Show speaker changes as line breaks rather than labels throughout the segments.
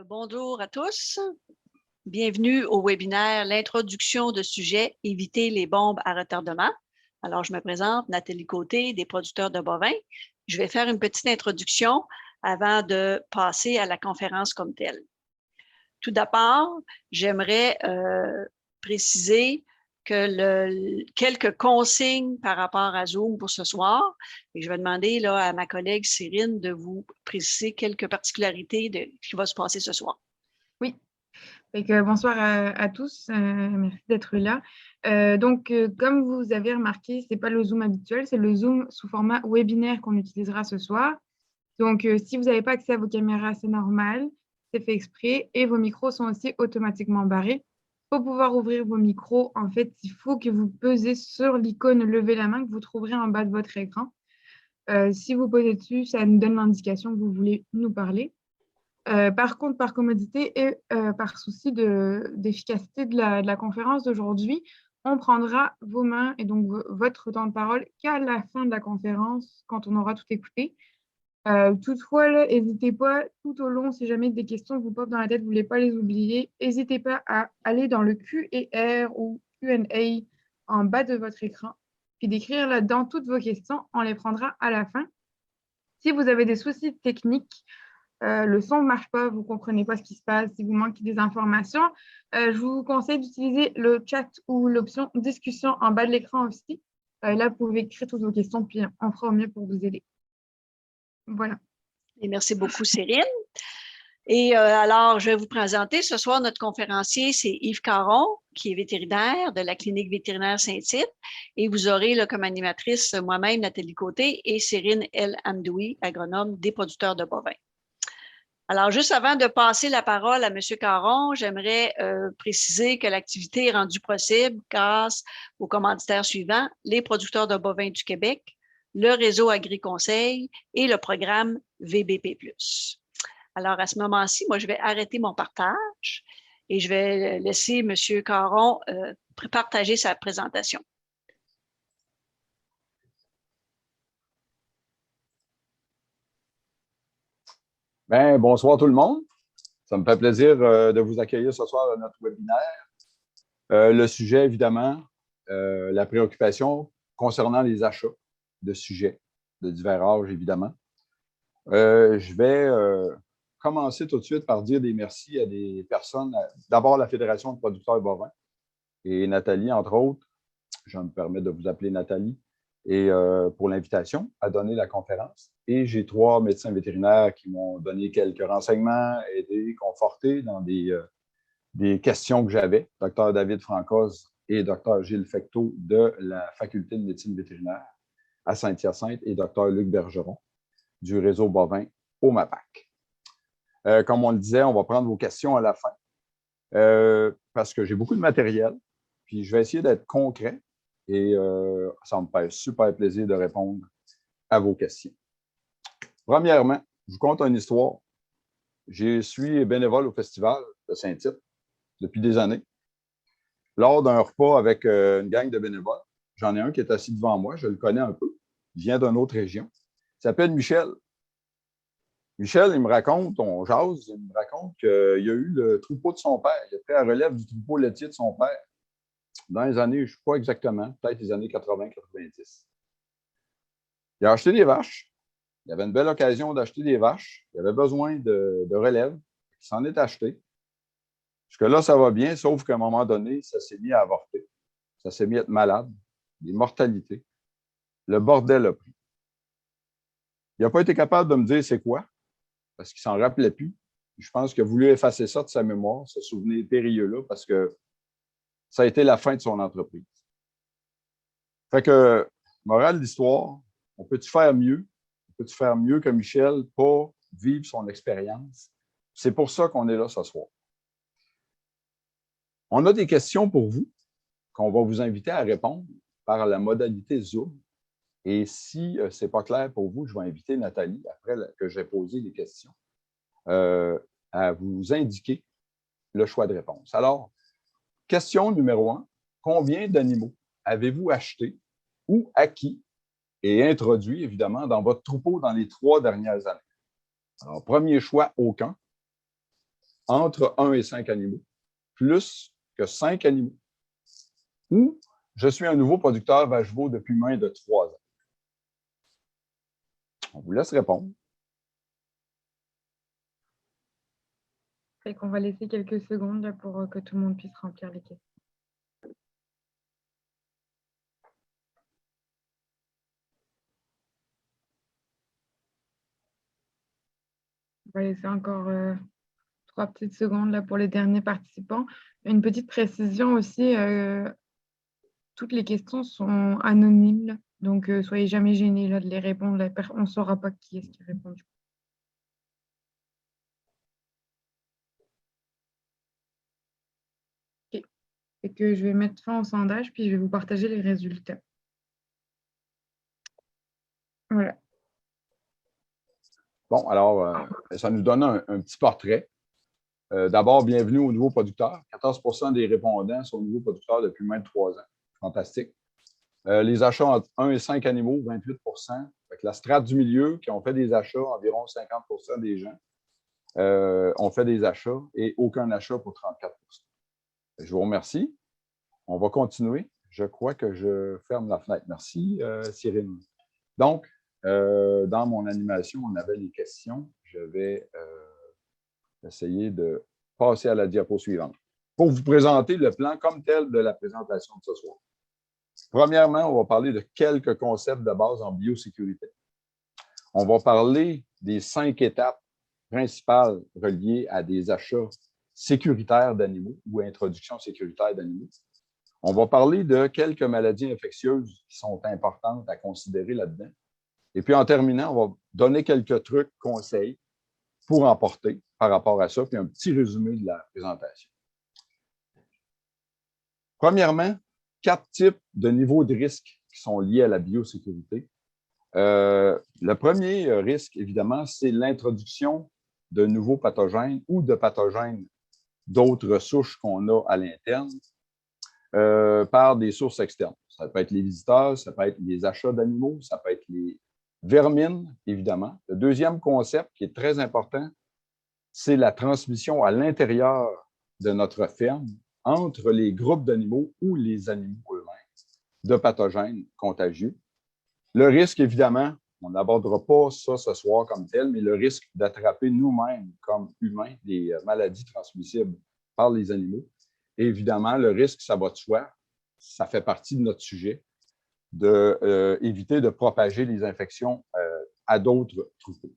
Bonjour à tous. Bienvenue au webinaire L'introduction de sujet Éviter les bombes à retardement. Alors, je me présente, Nathalie Côté, des producteurs de bovins. Je vais faire une petite introduction avant de passer à la conférence comme telle. Tout d'abord, j'aimerais préciser que quelques consignes par rapport à Zoom pour ce soir. Et je vais demander là, à ma collègue Cyrine de vous préciser quelques particularités de ce qui va se passer ce soir.
Oui, bonsoir à tous, merci d'être là. Comme vous avez remarqué, ce n'est pas le Zoom habituel, c'est le Zoom sous format webinaire qu'on utilisera ce soir. Donc, si vous n'avez pas accès à vos caméras, c'est normal, c'est fait exprès et vos micros sont aussi automatiquement barrés. Pour pouvoir ouvrir vos micros, en fait, il faut que vous pesez sur l'icône lever la main que vous trouverez en bas de votre écran. Si vous posez dessus, ça nous donne l'indication que vous voulez nous parler. Par contre, par commodité et par souci d'efficacité de la conférence d'aujourd'hui, on prendra vos mains et donc votre temps de parole qu'à la fin de la conférence, quand on aura tout écouté. Toutefois, n'hésitez pas tout au long, si jamais des questions vous popent dans la tête, vous ne voulez pas les oublier, n'hésitez pas à aller dans le Q&R ou Q&A en bas de votre écran, puis d'écrire là-dedans toutes vos questions, on les prendra à la fin. Si vous avez des soucis techniques, le son ne marche pas, vous ne comprenez pas ce qui se passe, si vous manquez des informations, je vous conseille d'utiliser le chat ou l'option discussion en bas de l'écran aussi. Là, vous pouvez écrire toutes vos questions, puis on fera au mieux pour vous aider. Voilà.
Et merci beaucoup, Cyrine. Et alors, je vais vous présenter ce soir notre conférencier, c'est Yves Caron, qui est vétérinaire de la clinique vétérinaire Saint-Tite. Et vous aurez là, comme animatrice moi-même, Nathalie Côté, et Cyrine El Amdoui, agronome des producteurs de bovins. Alors, juste avant de passer la parole à M. Caron, j'aimerais préciser que l'activité est rendue possible grâce aux commanditaires suivants, les producteurs de bovins du Québec, le réseau Agri-Conseil et le programme VBP+. Alors, à ce moment-ci, moi, je vais arrêter mon partage et je vais laisser M. Caron partager sa présentation.
Bien, bonsoir tout le monde. Ça me fait plaisir de vous accueillir ce soir à notre webinaire. Le sujet, évidemment, la préoccupation concernant les achats de sujets de divers âges, évidemment. Je vais commencer tout de suite par dire des merci à des personnes. D'abord, la Fédération de producteurs bovins et Nathalie, entre autres. Je me permets de vous appeler Nathalie. Et pour l'invitation à donner la conférence. Et j'ai 3 médecins vétérinaires qui m'ont donné quelques renseignements, aidé, conforté dans des questions que j'avais. Dr David Francoz et Dr Gilles Fecteau de la Faculté de médecine vétérinaire à Saint-Hyacinthe et Dr Luc Bergeron du réseau bovin au MAPAC. Comme on le disait, on va prendre vos questions à la fin parce que j'ai beaucoup de matériel. Puis je vais essayer d'être concret. Et ça me fait super plaisir de répondre à vos questions. Premièrement, je vous conte une histoire. Je suis bénévole au Festival de Saint-Tite depuis des années. Lors d'un repas avec une gang de bénévoles, j'en ai un qui est assis devant moi, je le connais un peu, il vient d'une autre région. Il s'appelle Michel. Michel, il me raconte, on jase, il me raconte qu'il a eu le troupeau de son père. Il a pris la relève du troupeau laitier de son père. Dans les années, je ne sais pas exactement, peut-être les années 80-90. Il a acheté des vaches. Il avait une belle occasion d'acheter des vaches. Il avait besoin de relève. Il s'en est acheté. Jusque-là, ça va bien, sauf qu'à un moment donné, ça s'est mis à avorter. Ça s'est mis à être malade. Des mortalités. Le bordel a pris. Il n'a pas été capable de me dire c'est quoi, parce qu'il ne s'en rappelait plus. Je pense qu'il a voulu effacer ça de sa mémoire, ce souvenir périlleux-là, parce que ça a été la fin de son entreprise. Fait que, morale de l'histoire, on peut-tu faire mieux? On peut-tu faire mieux que Michel pour vivre son expérience? C'est pour ça qu'on est là ce soir. On a des questions pour vous qu'on va vous inviter à répondre par la modalité Zoom. Et si ce n'est pas clair pour vous, je vais inviter Nathalie, après que j'ai posé les questions, à vous indiquer le choix de réponse. Alors, question numéro 1. Combien d'animaux avez-vous acheté ou acquis et introduit, évidemment, dans votre troupeau dans les 3 dernières années? Alors, premier choix, aucun. entre 1 et 5 animaux, plus que 5 animaux, ou je suis un nouveau producteur vache-veau depuis moins de 3 ans. On vous laisse répondre.
Fait qu'on va laisser quelques secondes là, pour que tout le monde puisse remplir les questions. On va laisser encore 3 petites secondes là, pour les derniers participants. Une petite précision aussi, toutes les questions sont anonymes, là. Donc soyez jamais gênés là, de les répondre. On ne saura pas qui est-ce qui répond. Ok. Et que je vais mettre fin au sondage, puis je vais vous partager les résultats. Voilà.
Bon, alors, ça nous donne un petit portrait. D'abord, bienvenue aux nouveaux producteurs. 14 des répondants sont nouveaux producteurs depuis moins de 3 ans. Fantastique. Les achats entre 1 et 5 animaux, 28 Avec la strate du milieu, qui ont fait des achats, environ 50 des gens ont fait des achats et aucun achat pour 34 Je vous remercie. On va continuer. Je crois que je ferme la fenêtre. Merci, Cyril. Donc, dans mon animation, on avait les questions. Je vais essayer de passer à la diapo suivante pour vous présenter le plan comme tel de la présentation de ce soir. Premièrement, on va parler de quelques concepts de base en biosécurité. On va parler des 5 étapes principales reliées à des achats sécuritaires d'animaux ou introduction sécuritaire d'animaux. On va parler de quelques maladies infectieuses qui sont importantes à considérer là-dedans. Et puis, en terminant, on va donner quelques trucs, conseils pour emporter par rapport à ça, puis un petit résumé de la présentation. Premièrement, 4 types de niveaux de risque qui sont liés à la biosécurité. Le premier risque, évidemment, c'est l'introduction de nouveaux pathogènes ou de pathogènes d'autres souches qu'on a à l'interne par des sources externes. Ça peut être les visiteurs, ça peut être les achats d'animaux, ça peut être les vermines, évidemment. Le deuxième concept qui est très important, c'est la transmission à l'intérieur de notre ferme entre les groupes d'animaux ou les animaux eux-mêmes de pathogènes contagieux. Le risque, évidemment, on n'abordera pas ça ce soir comme tel, mais le risque d'attraper nous-mêmes, comme humains, des maladies transmissibles par les animaux. Et évidemment, le risque, ça va de soi, ça fait partie de notre sujet, d'éviter de propager les infections à d'autres troupeaux.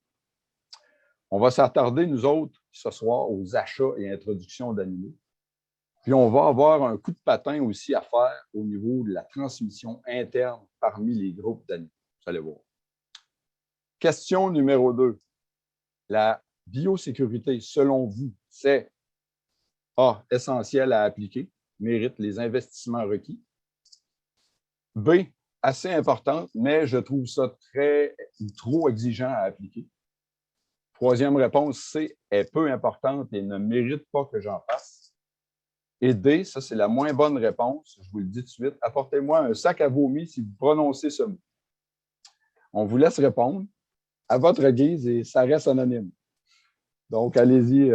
On va s'attarder, nous autres, ce soir, aux achats et introductions d'animaux. Puis on va avoir un coup de patin aussi à faire au niveau de la transmission interne parmi les groupes d'animaux. Vous allez voir. Question numéro 2. La biosécurité, selon vous, c'est A, essentiel à appliquer, mérite les investissements requis. B, assez importante, mais je trouve ça trop exigeant à appliquer. Troisième réponse, C, est peu importante et ne mérite pas que j'en fasse. Et D, ça c'est la moins bonne réponse, je vous le dis tout de suite, apportez-moi un sac à vomi si vous prononcez ce mot. On vous laisse répondre à votre guise et ça reste anonyme. Donc, allez-y,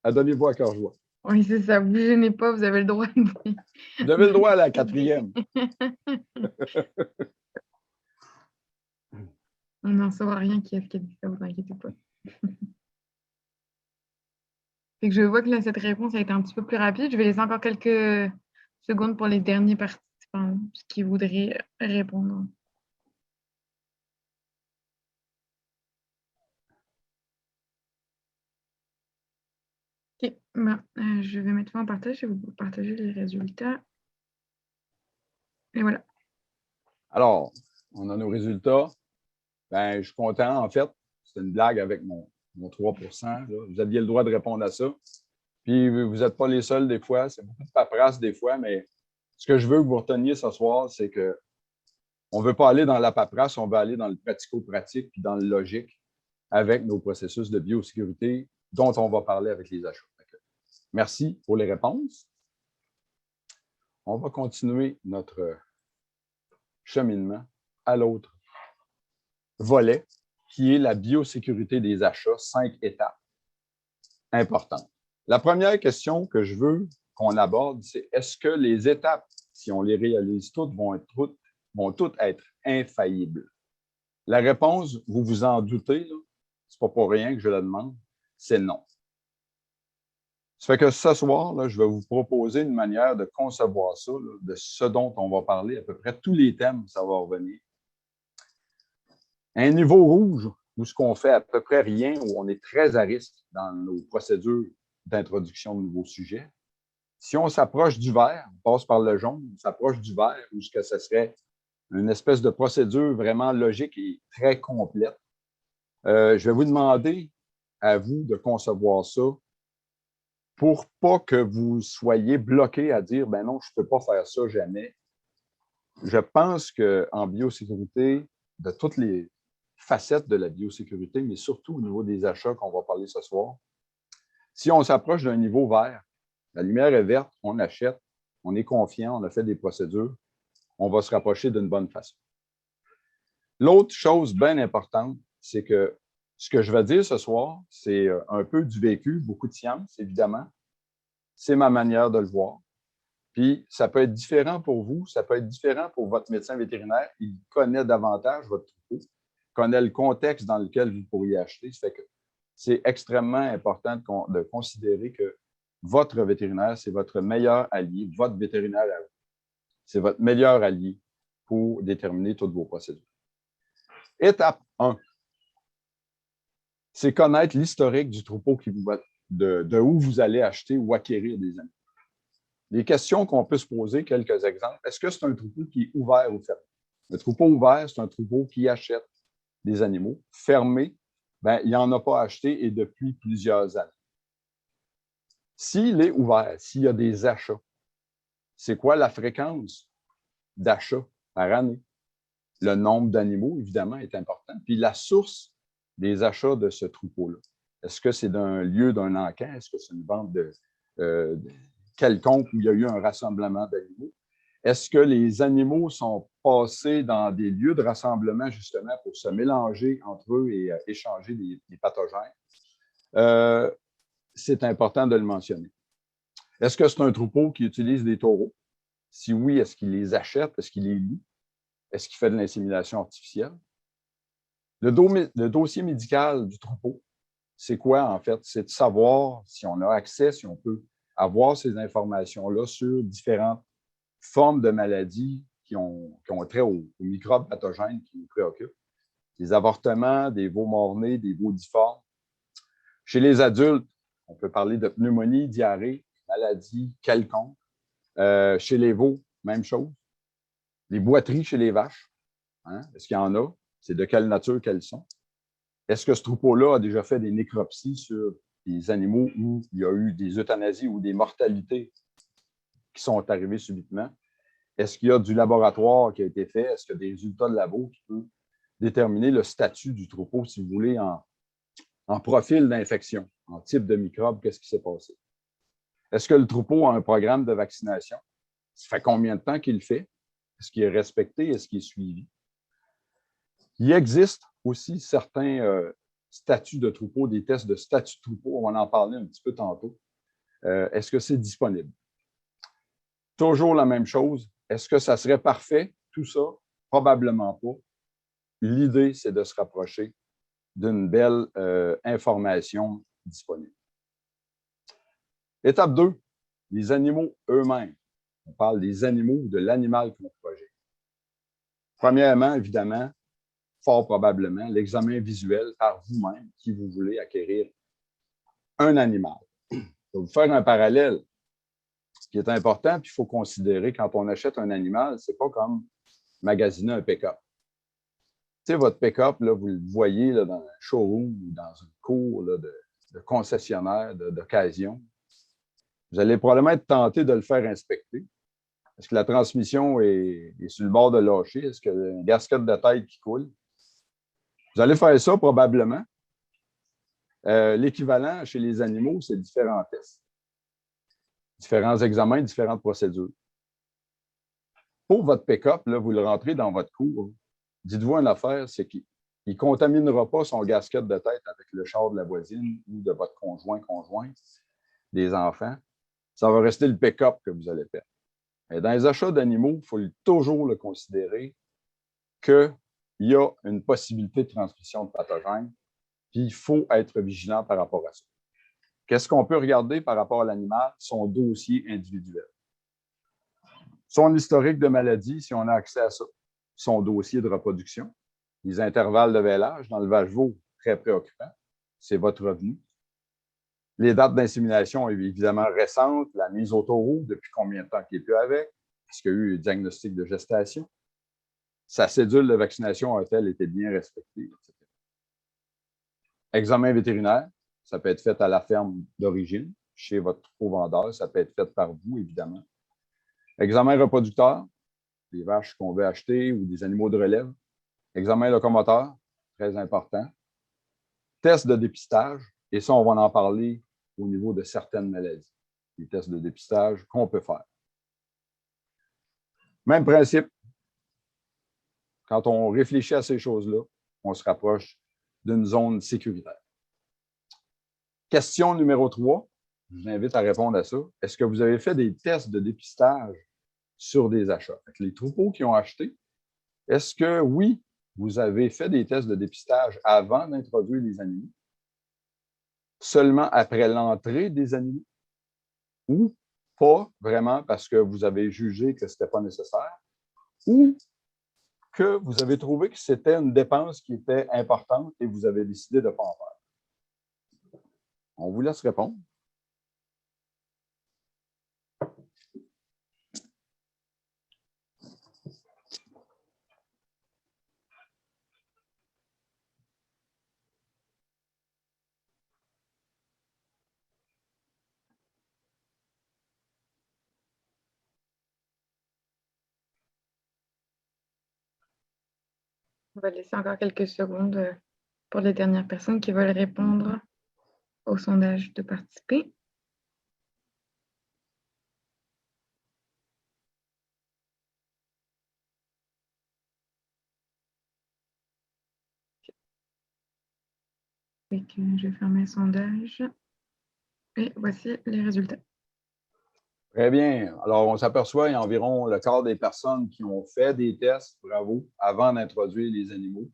adonnez-vous à cœur joie.
Oui, c'est ça. Vous ne gênez pas, vous avez le droit de...
Vous avez le droit à la 4e.
On n'en saura rien qui est-ce qui a dit ça, vous inquiétez pas. Fait que je vois que là, cette réponse a été un petit peu plus rapide. Je vais laisser encore quelques secondes pour les derniers participants qui voudraient répondre. Ok, ben, je vais mettre fin au partage et vous partager les résultats. Et voilà.
Alors, on a nos résultats. Ben, je suis content, en fait. C'est une blague avec mon 3 là. Vous aviez le droit de répondre à ça. Puis, vous n'êtes pas les seuls des fois. C'est beaucoup de paperasse des fois, mais ce que je veux que vous reteniez ce soir, c'est qu'on ne veut pas aller dans la paperasse, on veut aller dans le pratico-pratique puis dans le logique avec nos processus de biosécurité dont on va parler avec les achats. Merci pour les réponses. On va continuer notre cheminement à l'autre volet, qui est la biosécurité des achats, 5 étapes. importantes. La première question que je veux qu'on aborde, c'est est-ce que les étapes, si on les réalise toutes, vont toutes être infaillibles? La réponse, vous vous en doutez, ce n'est pas pour rien que je la demande, c'est non. Ça fait que ce soir, là, je vais vous proposer une manière de concevoir ça, là, de ce dont on va parler, à peu près tous les thèmes, ça va revenir. Un niveau rouge, où ce qu'on fait à peu près rien, où on est très à risque dans nos procédures d'introduction de nouveaux sujets. Si on s'approche du vert, on passe par le jaune, on s'approche du vert, où ce que ce serait une espèce de procédure vraiment logique et très complète. Je vais vous demander à vous de concevoir ça pour pas que vous soyez bloqué à dire « ben non, je ne peux pas faire ça jamais ». Je pense qu'en biosécurité, de toutes les facettes de la biosécurité, mais surtout au niveau des achats qu'on va parler ce soir, si on s'approche d'un niveau vert, la lumière est verte, on achète, on est confiant, on a fait des procédures, on va se rapprocher d'une bonne façon. L'autre chose bien importante, c'est que ce que je vais dire ce soir, c'est un peu du vécu, beaucoup de science, évidemment. C'est ma manière de le voir. Puis, ça peut être différent pour vous, ça peut être différent pour votre médecin vétérinaire. Il connaît davantage votre troupeau, connaît le contexte dans lequel vous pourriez acheter. Ça fait que c'est extrêmement important de considérer que votre vétérinaire, c'est votre meilleur allié, votre vétérinaire à vous. C'est votre meilleur allié pour déterminer toutes vos procédures. Étape 1, c'est connaître l'historique du troupeau de où vous allez acheter ou acquérir des animaux. Les questions qu'on peut se poser, quelques exemples. Est-ce que c'est un troupeau qui est ouvert ou fermé? Le troupeau ouvert, c'est un troupeau qui achète des animaux. Fermé, ben, il n'y en a pas acheté et depuis plusieurs années. S'il est ouvert, s'il y a des achats, c'est quoi la fréquence d'achats par année? Le nombre d'animaux, évidemment, est important. Puis la source des achats de ce troupeau-là. Est-ce que c'est d'un lieu d'un encan? Est-ce que c'est une vente quelconque où il y a eu un rassemblement d'animaux? Est-ce que les animaux sont passés dans des lieux de rassemblement justement pour se mélanger entre eux et échanger des pathogènes? C'est important de le mentionner. Est-ce que c'est un troupeau qui utilise des taureaux? Si oui, est-ce qu'il les achète? Est-ce qu'il les loue? Est-ce qu'il fait de l'insémination artificielle? Le dossier médical du troupeau, c'est quoi en fait? C'est de savoir si on a accès, si on peut avoir ces informations-là sur différentes formes de maladies qui ont trait aux microbes pathogènes qui nous préoccupent. Des avortements, des veaux mort-nés, des veaux difformes. Chez les adultes, on peut parler de pneumonie, diarrhée, maladie quelconque. Chez les veaux, même chose. Les boiteries chez les vaches, hein? Est-ce qu'il y en a? C'est de quelle nature qu'elles sont? Est-ce que ce troupeau-là a déjà fait des nécropsies sur des animaux où il y a eu des euthanasies ou des mortalités qui sont arrivées subitement? Est-ce qu'il y a du laboratoire qui a été fait? Est-ce qu'il y a des résultats de labo qui peuvent déterminer le statut du troupeau, si vous voulez, en profil d'infection, en type de microbe, qu'est-ce qui s'est passé? Est-ce que le troupeau a un programme de vaccination? Ça fait combien de temps qu'il le fait? Est-ce qu'il est respecté? Est-ce qu'il est suivi? Il existe aussi certains statuts de troupeau, des tests de statut de troupeau. On va en parler un petit peu tantôt. Est-ce que c'est disponible? Toujours la même chose. Est-ce que ça serait parfait? Tout ça, probablement pas. L'idée, c'est de se rapprocher d'une belle information disponible. Étape 2, les animaux eux-mêmes. On parle des animaux ou de l'animal qu'on projette. Premièrement, évidemment, fort probablement, l'examen visuel par vous-même, qui vous voulez acquérir un animal. Je vais vous faire un parallèle. Ce qui est important, puis il faut considérer quand on achète un animal, c'est pas comme magasiner un pick-up. Tu sais, votre pick-up, là, vous le voyez là, dans un showroom ou dans une cour là, de concessionnaire, d'occasion. Vous allez probablement être tenté de le faire inspecter. Est-ce que la transmission est sur le bord de lâcher? Est-ce qu'il y a une gasquette de tête qui coule? Vous allez faire ça probablement. L'équivalent chez les animaux, c'est différents tests. Différents examens, différentes procédures. Pour votre pick-up, vous le rentrez dans votre cour. Dites-vous une affaire, c'est qu'il il ne contaminera pas son gasket de tête avec le char de la voisine ou de votre conjoint, des enfants. Ça va rester le pick-up que vous allez faire. Mais dans les achats d'animaux, il faut toujours le considérer qu'il y a une possibilité de transmission de pathogènes, puis il faut être vigilant par rapport à ça. Qu'est-ce qu'on peut regarder par rapport à l'animal? Son dossier individuel. Son historique de maladie, si on a accès à ça. Son dossier de reproduction. Les intervalles de vêlage dans le vache-veau, très préoccupant. C'est votre revenu. Les dates d'insémination, évidemment, récentes. La mise au taureau, depuis combien de temps qu'il n'est plus avec? Est-ce qu'il y a eu un diagnostic de gestation? Sa cédule de vaccination a-t-elle été bien respectée, etc. Examen vétérinaire, ça peut être fait à la ferme d'origine, chez votre vendeur, ça peut être fait par vous, évidemment. Examen reproducteur, des vaches qu'on veut acheter ou des animaux de relève. Examen locomoteur, très important. Test de dépistage, et ça, on va en parler au niveau de certaines maladies. Les tests de dépistage qu'on peut faire. Même principe. Quand on réfléchit à ces choses-là, on se rapproche d'une zone sécuritaire. Question numéro 3, je vous invite à répondre à ça. Est-ce que vous avez fait des tests de dépistage sur des achats? Avec les troupeaux qui ont acheté, est-ce que oui, vous avez fait des tests de dépistage avant d'introduire les animaux? Seulement après l'entrée des animaux? Ou pas vraiment parce que vous avez jugé que ce n'était pas nécessaire? Ou que vous avez trouvé que c'était une dépense qui était importante et vous avez décidé de ne pas en faire? On vous laisse répondre.
On va laisser encore quelques secondes pour les dernières personnes qui veulent répondre au sondage de participer. Et que je vais fermer le sondage. Et voici les résultats.
Très bien. Alors, on s'aperçoit qu'il y a environ le quart des personnes qui ont fait des tests, bravo, avant d'introduire les animaux.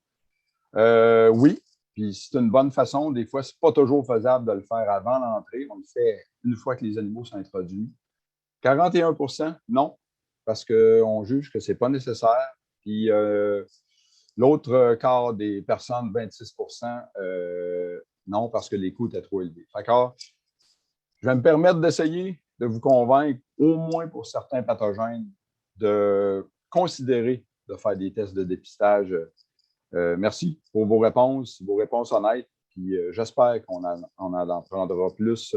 Oui, puis c'est une bonne façon. Des fois, ce n'est pas toujours faisable de le faire avant l'entrée. On le fait une fois que les animaux sont introduits. 41%, non, parce qu'on juge que ce n'est pas nécessaire. Puis l'autre quart des personnes, 26%, non, parce que les coûts étaient trop élevés. D'accord? Je vais me permettre d'essayer de vous convaincre, au moins pour certains pathogènes, de considérer de faire des tests de dépistage. Merci pour vos réponses honnêtes. Puis j'espère qu'on en prendra plus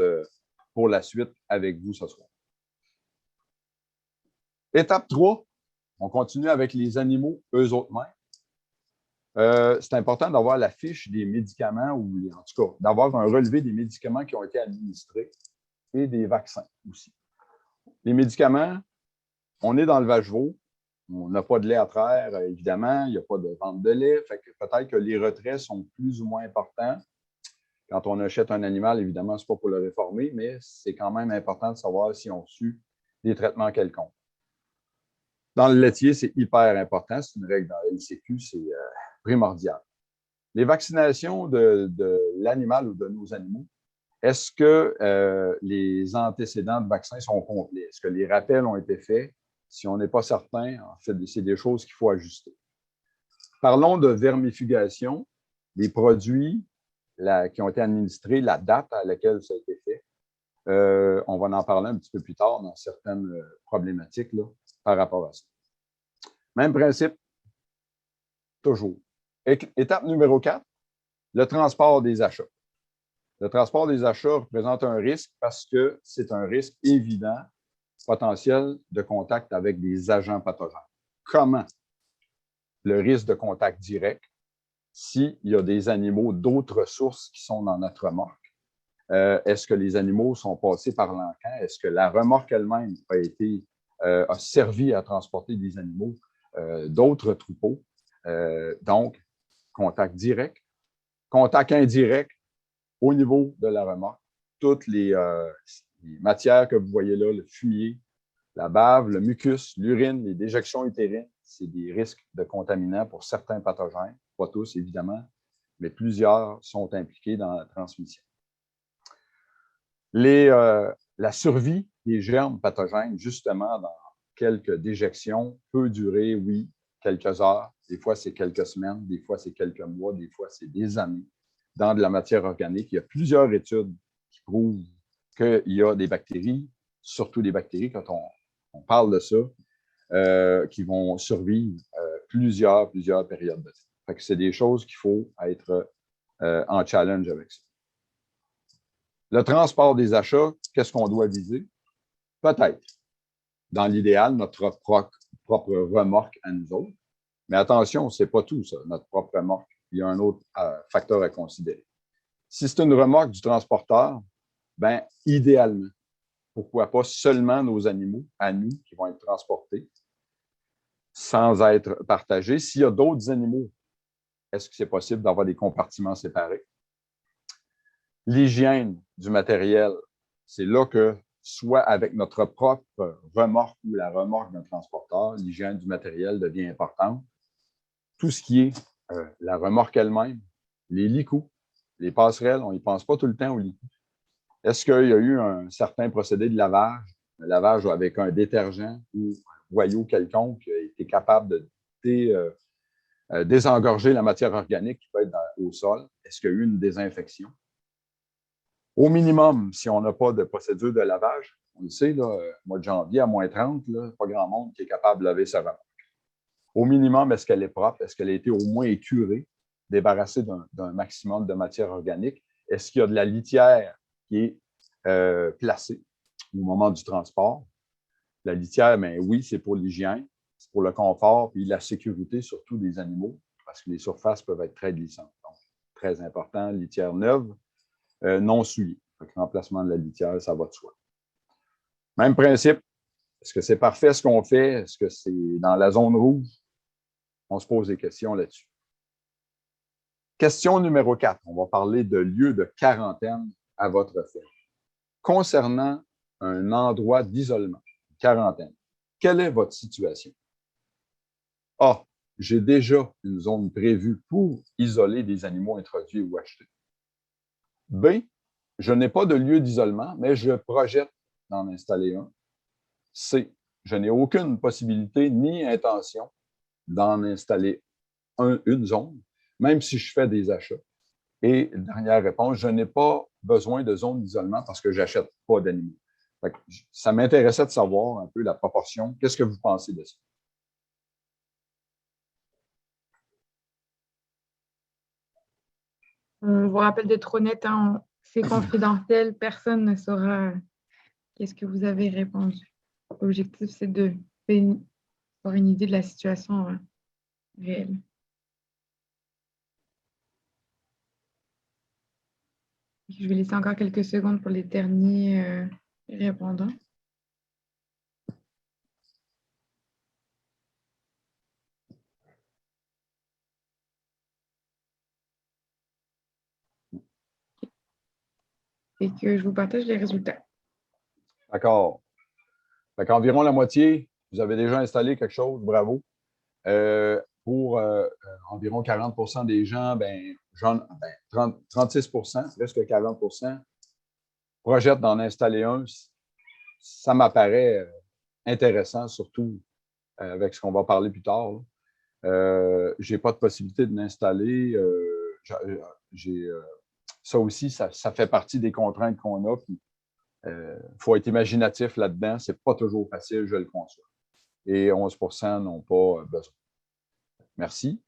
pour la suite avec vous ce soir. Étape 3, on continue avec les animaux eux autres mêmes. C'est important d'avoir la fiche des médicaments, ou en tout cas, d'avoir un relevé des médicaments qui ont été administrés et des vaccins aussi. Les médicaments, on est dans le vache-veau, on n'a pas de lait à traire, évidemment, il n'y a pas de vente de lait, fait que peut-être que les retraits sont plus ou moins importants. Quand on achète un animal, évidemment, ce n'est pas pour le réformer, mais c'est quand même important de savoir si on suit des traitements quelconques. Dans le laitier, c'est hyper important, c'est une règle dans la LCQ, c'est primordial. Les vaccinations de l'animal ou de nos animaux, est-ce que les antécédents de vaccins sont complets? Est-ce que les rappels ont été faits? Si on n'est pas certain, en fait, c'est des choses qu'il faut ajuster. Parlons de vermifugation, des produits qui ont été administrés, la date à laquelle ça a été fait. On va en parler un petit peu plus tard dans certaines problématiques là, par rapport à ça. Même principe, toujours. Étape numéro 4, le transport des achats. Le transport des achats représente un risque parce que c'est un risque évident, potentiel de contact avec des agents pathogènes. Comment? Le risque de contact direct, s'il y a des animaux d'autres sources qui sont dans notre remorque. Est-ce que les animaux sont passés par l'encan? Est-ce que la remorque elle-même a servi à transporter des animaux d'autres troupeaux? Donc, contact direct, contact indirect au niveau de la remorque. Toutes les matières que vous voyez là, le fumier, la bave, le mucus, l'urine, les déjections utérines, c'est des risques de contaminants pour certains pathogènes, pas tous évidemment, mais plusieurs sont impliqués dans la transmission. La survie des germes pathogènes, justement, dans quelques déjections, peut durer, oui, quelques heures. Des fois, c'est quelques semaines, des fois, c'est quelques mois, des fois, c'est des années. Dans de la matière organique, il y a plusieurs études qui prouvent qu'il y a des bactéries, surtout des bactéries, quand on parle de ça, qui vont survivre plusieurs périodes de temps. Fait que c'est des choses qu'il faut être en challenge avec ça. Le transport des achats, qu'est-ce qu'on doit viser? Peut-être, dans l'idéal, notre propre remorque à nous autres. Mais attention, ce n'est pas tout ça, notre propre remorque. Il y a un autre facteur à considérer. Si c'est une remorque du transporteur, bien, idéalement, pourquoi pas seulement nos animaux à nous qui vont être transportés sans être partagés. S'il y a d'autres animaux, est-ce que c'est possible d'avoir des compartiments séparés? L'hygiène du matériel, c'est là que, soit avec notre propre remorque ou la remorque d'un transporteur, l'hygiène du matériel devient importante. Tout ce qui est la remorque elle-même, les licous, les passerelles, on n'y pense pas tout le temps aux licous. Est-ce qu'il y a eu un certain procédé de lavage, un lavage avec un détergent ou un boyau quelconque qui a été capable de désengorger la matière organique qui peut être au sol? Est-ce qu'il y a eu une désinfection? Au minimum, si on n'a pas de procédure de lavage, on le sait, là, mois de janvier à moins 30, là, pas grand monde qui est capable de laver sa remorque. Au minimum, est-ce qu'elle est propre? Est-ce qu'elle a été au moins écurée, débarrassée d'un maximum de matière organique? Est-ce qu'il y a de la litière qui est placée au moment du transport? La litière, bien oui, c'est pour l'hygiène, c'est pour le confort et la sécurité, surtout des animaux, parce que les surfaces peuvent être très glissantes. Donc, très important, litière neuve, non souillée. Le remplacement de la litière, ça va de soi. Même principe. Est-ce que c'est parfait ce qu'on fait? Est-ce que c'est dans la zone rouge? On se pose des questions là-dessus. Question numéro 4. On va parler de lieu de quarantaine à votre ferme. Concernant un endroit d'isolement, quarantaine, quelle est votre situation? A. J'ai déjà une zone prévue pour isoler des animaux introduits ou achetés. B. Je n'ai pas de lieu d'isolement, mais je projette d'en installer un. C. Je n'ai aucune possibilité ni intention d'en installer une zone, même si je fais des achats. Et dernière réponse, je n'ai pas besoin de zone d'isolement parce que je n'achète pas d'animaux. Ça m'intéressait de savoir un peu la proportion. Qu'est-ce que vous pensez de ça?
On vous rappelle d'être honnête, hein, c'est confidentiel, personne ne saura qu'est-ce que vous avez répondu. L'objectif, c'est de avoir une idée de la situation réelle. Je vais laisser encore quelques secondes pour les derniers répondants. Et que je vous partage les résultats.
D'accord. Fait qu'environ la moitié, vous avez déjà installé quelque chose, bravo. Pour environ 40 des gens, 36 presque 40 projettent d'en installer un. Ça m'apparaît intéressant, surtout avec ce qu'on va parler plus tard. Je n'ai pas de possibilité de l'installer. Ça aussi, ça fait partie des contraintes qu'on a. Il faut être imaginatif là-dedans. Ce n'est pas toujours facile, je le conçois. Et 11 n'ont pas besoin. Merci,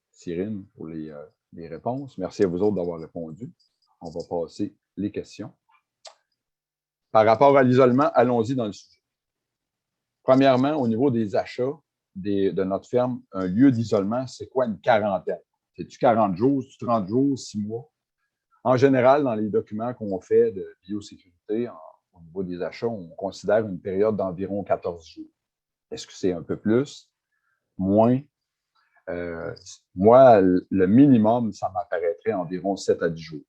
Cyrine, pour les réponses. Merci à vous autres d'avoir répondu. On va passer les questions. Par rapport à l'isolement, allons-y dans le sujet. Premièrement, au niveau des achats de notre ferme, un lieu d'isolement, c'est quoi une quarantaine? C'est-tu 40 jours, c'est-tu 30 jours, 6 mois? En général, dans les documents qu'on fait de biosécurité, au niveau des achats, on considère une période d'environ 14 jours. Est-ce que c'est un peu plus? Moins? moi, le minimum, ça m'apparaîtrait environ 7 à 10 jours.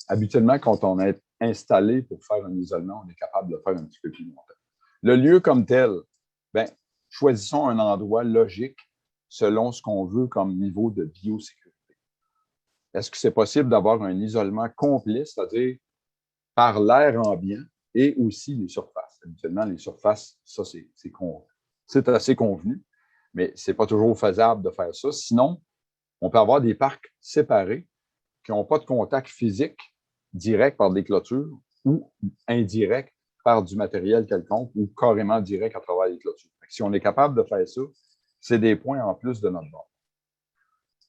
Habituellement, quand on est installé pour faire un isolement, on est capable de le faire un petit peu plus longtemps. Le lieu comme tel, bien, choisissons un endroit logique selon ce qu'on veut comme niveau de biosécurité. Est-ce que c'est possible d'avoir un isolement complet, c'est-à-dire par l'air ambiant et aussi les surfaces? Habituellement, les surfaces, ça, c'est assez convenu, mais ce n'est pas toujours faisable de faire ça. Sinon, on peut avoir des parcs séparés qui n'ont pas de contact physique direct par des clôtures ou indirect par du matériel quelconque ou carrément direct à travers les clôtures. Si on est capable de faire ça, c'est des points en plus de notre bord.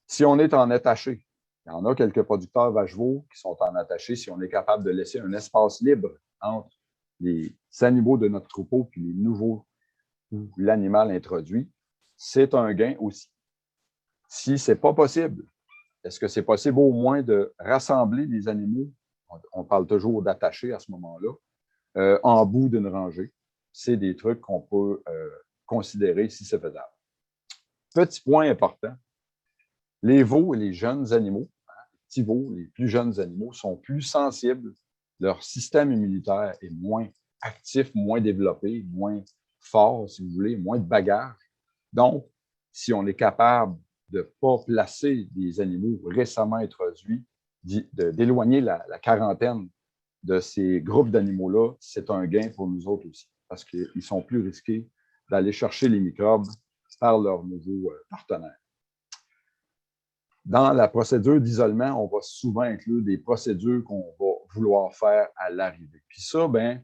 Si on est en attaché, il y en a quelques producteurs vaches-veaux qui sont en attaché. Si on est capable de laisser un espace libre entre les animaux de notre troupeau et les nouveaux ou l'animal introduit, c'est un gain aussi. Si ce n'est pas possible, est-ce que c'est possible au moins de rassembler les animaux, on parle toujours d'attacher à ce moment-là, en bout d'une rangée? C'est des trucs qu'on peut considérer si c'est faisable. Petit point important, les veaux et les jeunes animaux, les petits veaux, les plus jeunes animaux, sont plus sensibles. Leur système immunitaire est moins actif, moins développé, moins fort, si vous voulez, moins de bagages. Donc, si on est capable de ne pas placer des animaux récemment introduits, d'éloigner la quarantaine de ces groupes d'animaux-là, c'est un gain pour nous autres aussi, parce qu'ils sont plus risqués d'aller chercher les microbes par leurs nouveaux partenaires. Dans la procédure d'isolement, on va souvent inclure des procédures qu'on va vouloir faire à l'arrivée. Puis ça, bien,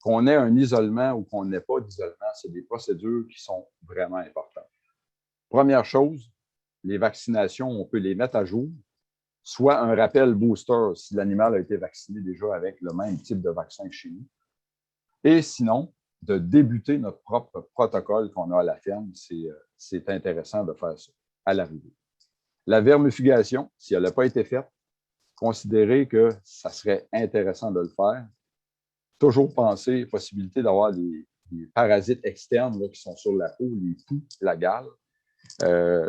qu'on ait un isolement ou qu'on n'ait pas d'isolement, c'est des procédures qui sont vraiment importantes. Première chose, les vaccinations, on peut les mettre à jour, soit un rappel booster si l'animal a été vacciné déjà avec le même type de vaccin que chez nous. Et sinon, de débuter notre propre protocole qu'on a à la ferme, c'est intéressant de faire ça à l'arrivée. La vermifugation, si elle n'a pas été faite, considérez que ça serait intéressant de le faire. Toujours penser possibilité d'avoir des parasites externes là, qui sont sur la peau, les poux, la gale.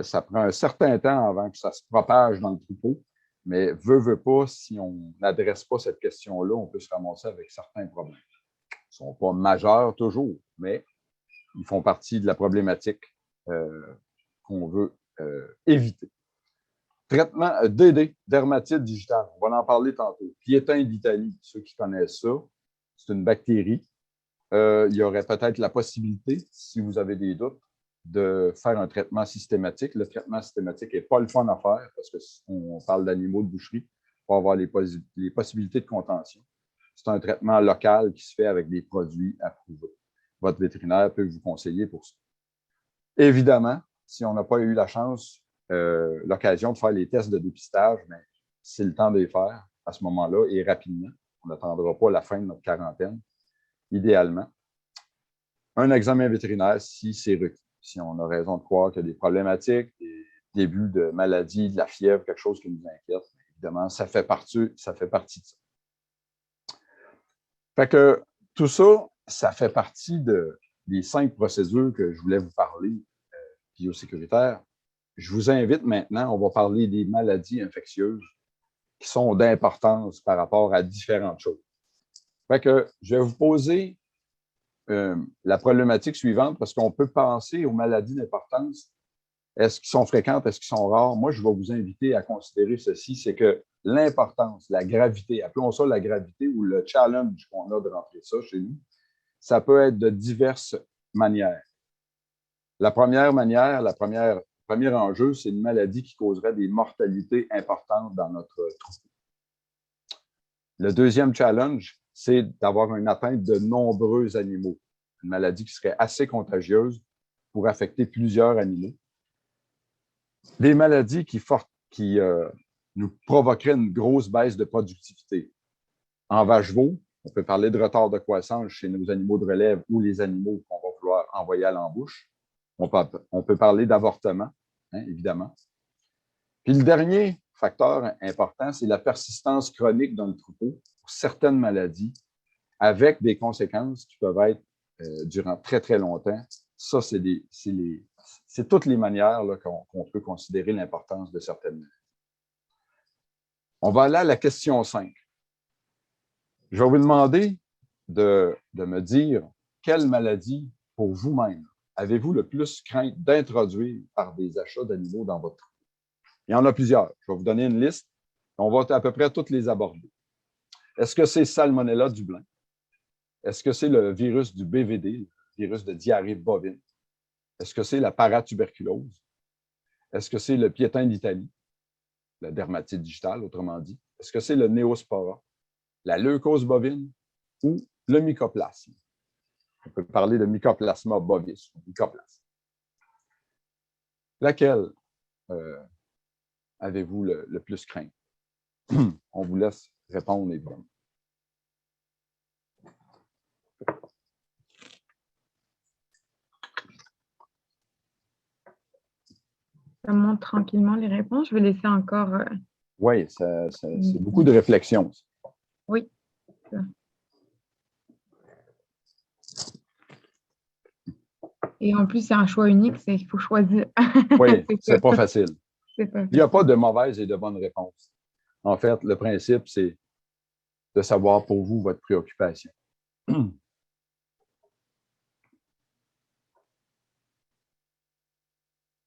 Ça prend un certain temps avant que ça se propage dans le troupeau, mais veut pas, si on n'adresse pas cette question-là, on peut se ramasser avec certains problèmes. Ils ne sont pas majeurs toujours, mais ils font partie de la problématique qu'on veut éviter. Traitement DD, dermatite digitale, on va en parler tantôt. Piétin d'Italie, ceux qui connaissent ça, c'est une bactérie. Il y aurait peut-être la possibilité, si vous avez des doutes, de faire un traitement systématique. Le traitement systématique n'est pas le fun à faire parce qu'on parle d'animaux de boucherie pour avoir les possibilités de contention. C'est un traitement local qui se fait avec des produits approuvés. Votre vétérinaire peut vous conseiller pour ça. Évidemment, si on n'a pas eu la chance, l'occasion de faire les tests de dépistage, mais c'est le temps de les faire à ce moment-là et rapidement. On n'attendra pas la fin de notre quarantaine, idéalement. Un examen vétérinaire si c'est requis. Si on a raison de croire qu'il y a des problématiques, des débuts de maladie, de la fièvre, quelque chose qui nous inquiète, évidemment, ça fait partie de ça. Fait que tout ça, ça fait partie des 5 procédures que je voulais vous parler biosécuritaires. Je vous invite maintenant, on va parler des maladies infectieuses qui sont d'importance par rapport à différentes choses. Fait que je vais vous poser la problématique suivante parce qu'on peut penser aux maladies d'importance. Est-ce qu'ils sont fréquentes? Est-ce qu'ils sont rares? Moi, je vais vous inviter à considérer ceci, c'est que l'importance, la gravité, appelons ça la gravité ou le challenge qu'on a de rentrer ça chez nous, ça peut être de diverses manières. La première manière, le premier enjeu, c'est une maladie qui causerait des mortalités importantes dans notre troupeau. Le deuxième challenge, c'est d'avoir une atteinte de nombreux animaux. Une maladie qui serait assez contagieuse pour affecter plusieurs animaux. Des maladies qui nous provoqueraient une grosse baisse de productivité. En vache-veau, on peut parler de retard de croissance chez nos animaux de relève ou les animaux qu'on va vouloir envoyer à l'embauche. On peut parler d'avortement, hein, évidemment. Puis le dernier facteur important, c'est la persistance chronique dans le troupeau pour certaines maladies, avec des conséquences qui peuvent être durant très, très longtemps. Ça, c'est c'est toutes les manières qu'on peut considérer l'importance de certaines maladies. On va aller à la question 5. Je vais vous demander de me dire quelle maladie, pour vous-même, avez-vous le plus crainte d'introduire par des achats d'animaux dans votre troupeau? Il y en a plusieurs. Je vais vous donner une liste. On va à peu près toutes les aborder. Est-ce que c'est Salmonella Dublin? Est-ce que c'est le virus du BVD, le virus de diarrhée bovine? Est-ce que c'est la paratuberculose? Est-ce que c'est le piétin d'Italie, la dermatite digitale, autrement dit? Est-ce que c'est le néospora, la leucose bovine ou le mycoplasme? On peut parler de mycoplasma bovis, mycoplasme. Laquelle avez-vous le plus craint? On vous laisse répondre, évidemment.
Ça monte tranquillement les réponses. Je vais laisser encore...
Oui, c'est beaucoup de réflexion.
Oui. Et en plus, c'est un choix unique, c'est qu'il faut choisir.
Oui, c'est pas facile.
Pas
Il n'y a pas de mauvaise et de bonne réponse. En fait, le principe, c'est de savoir pour vous votre préoccupation.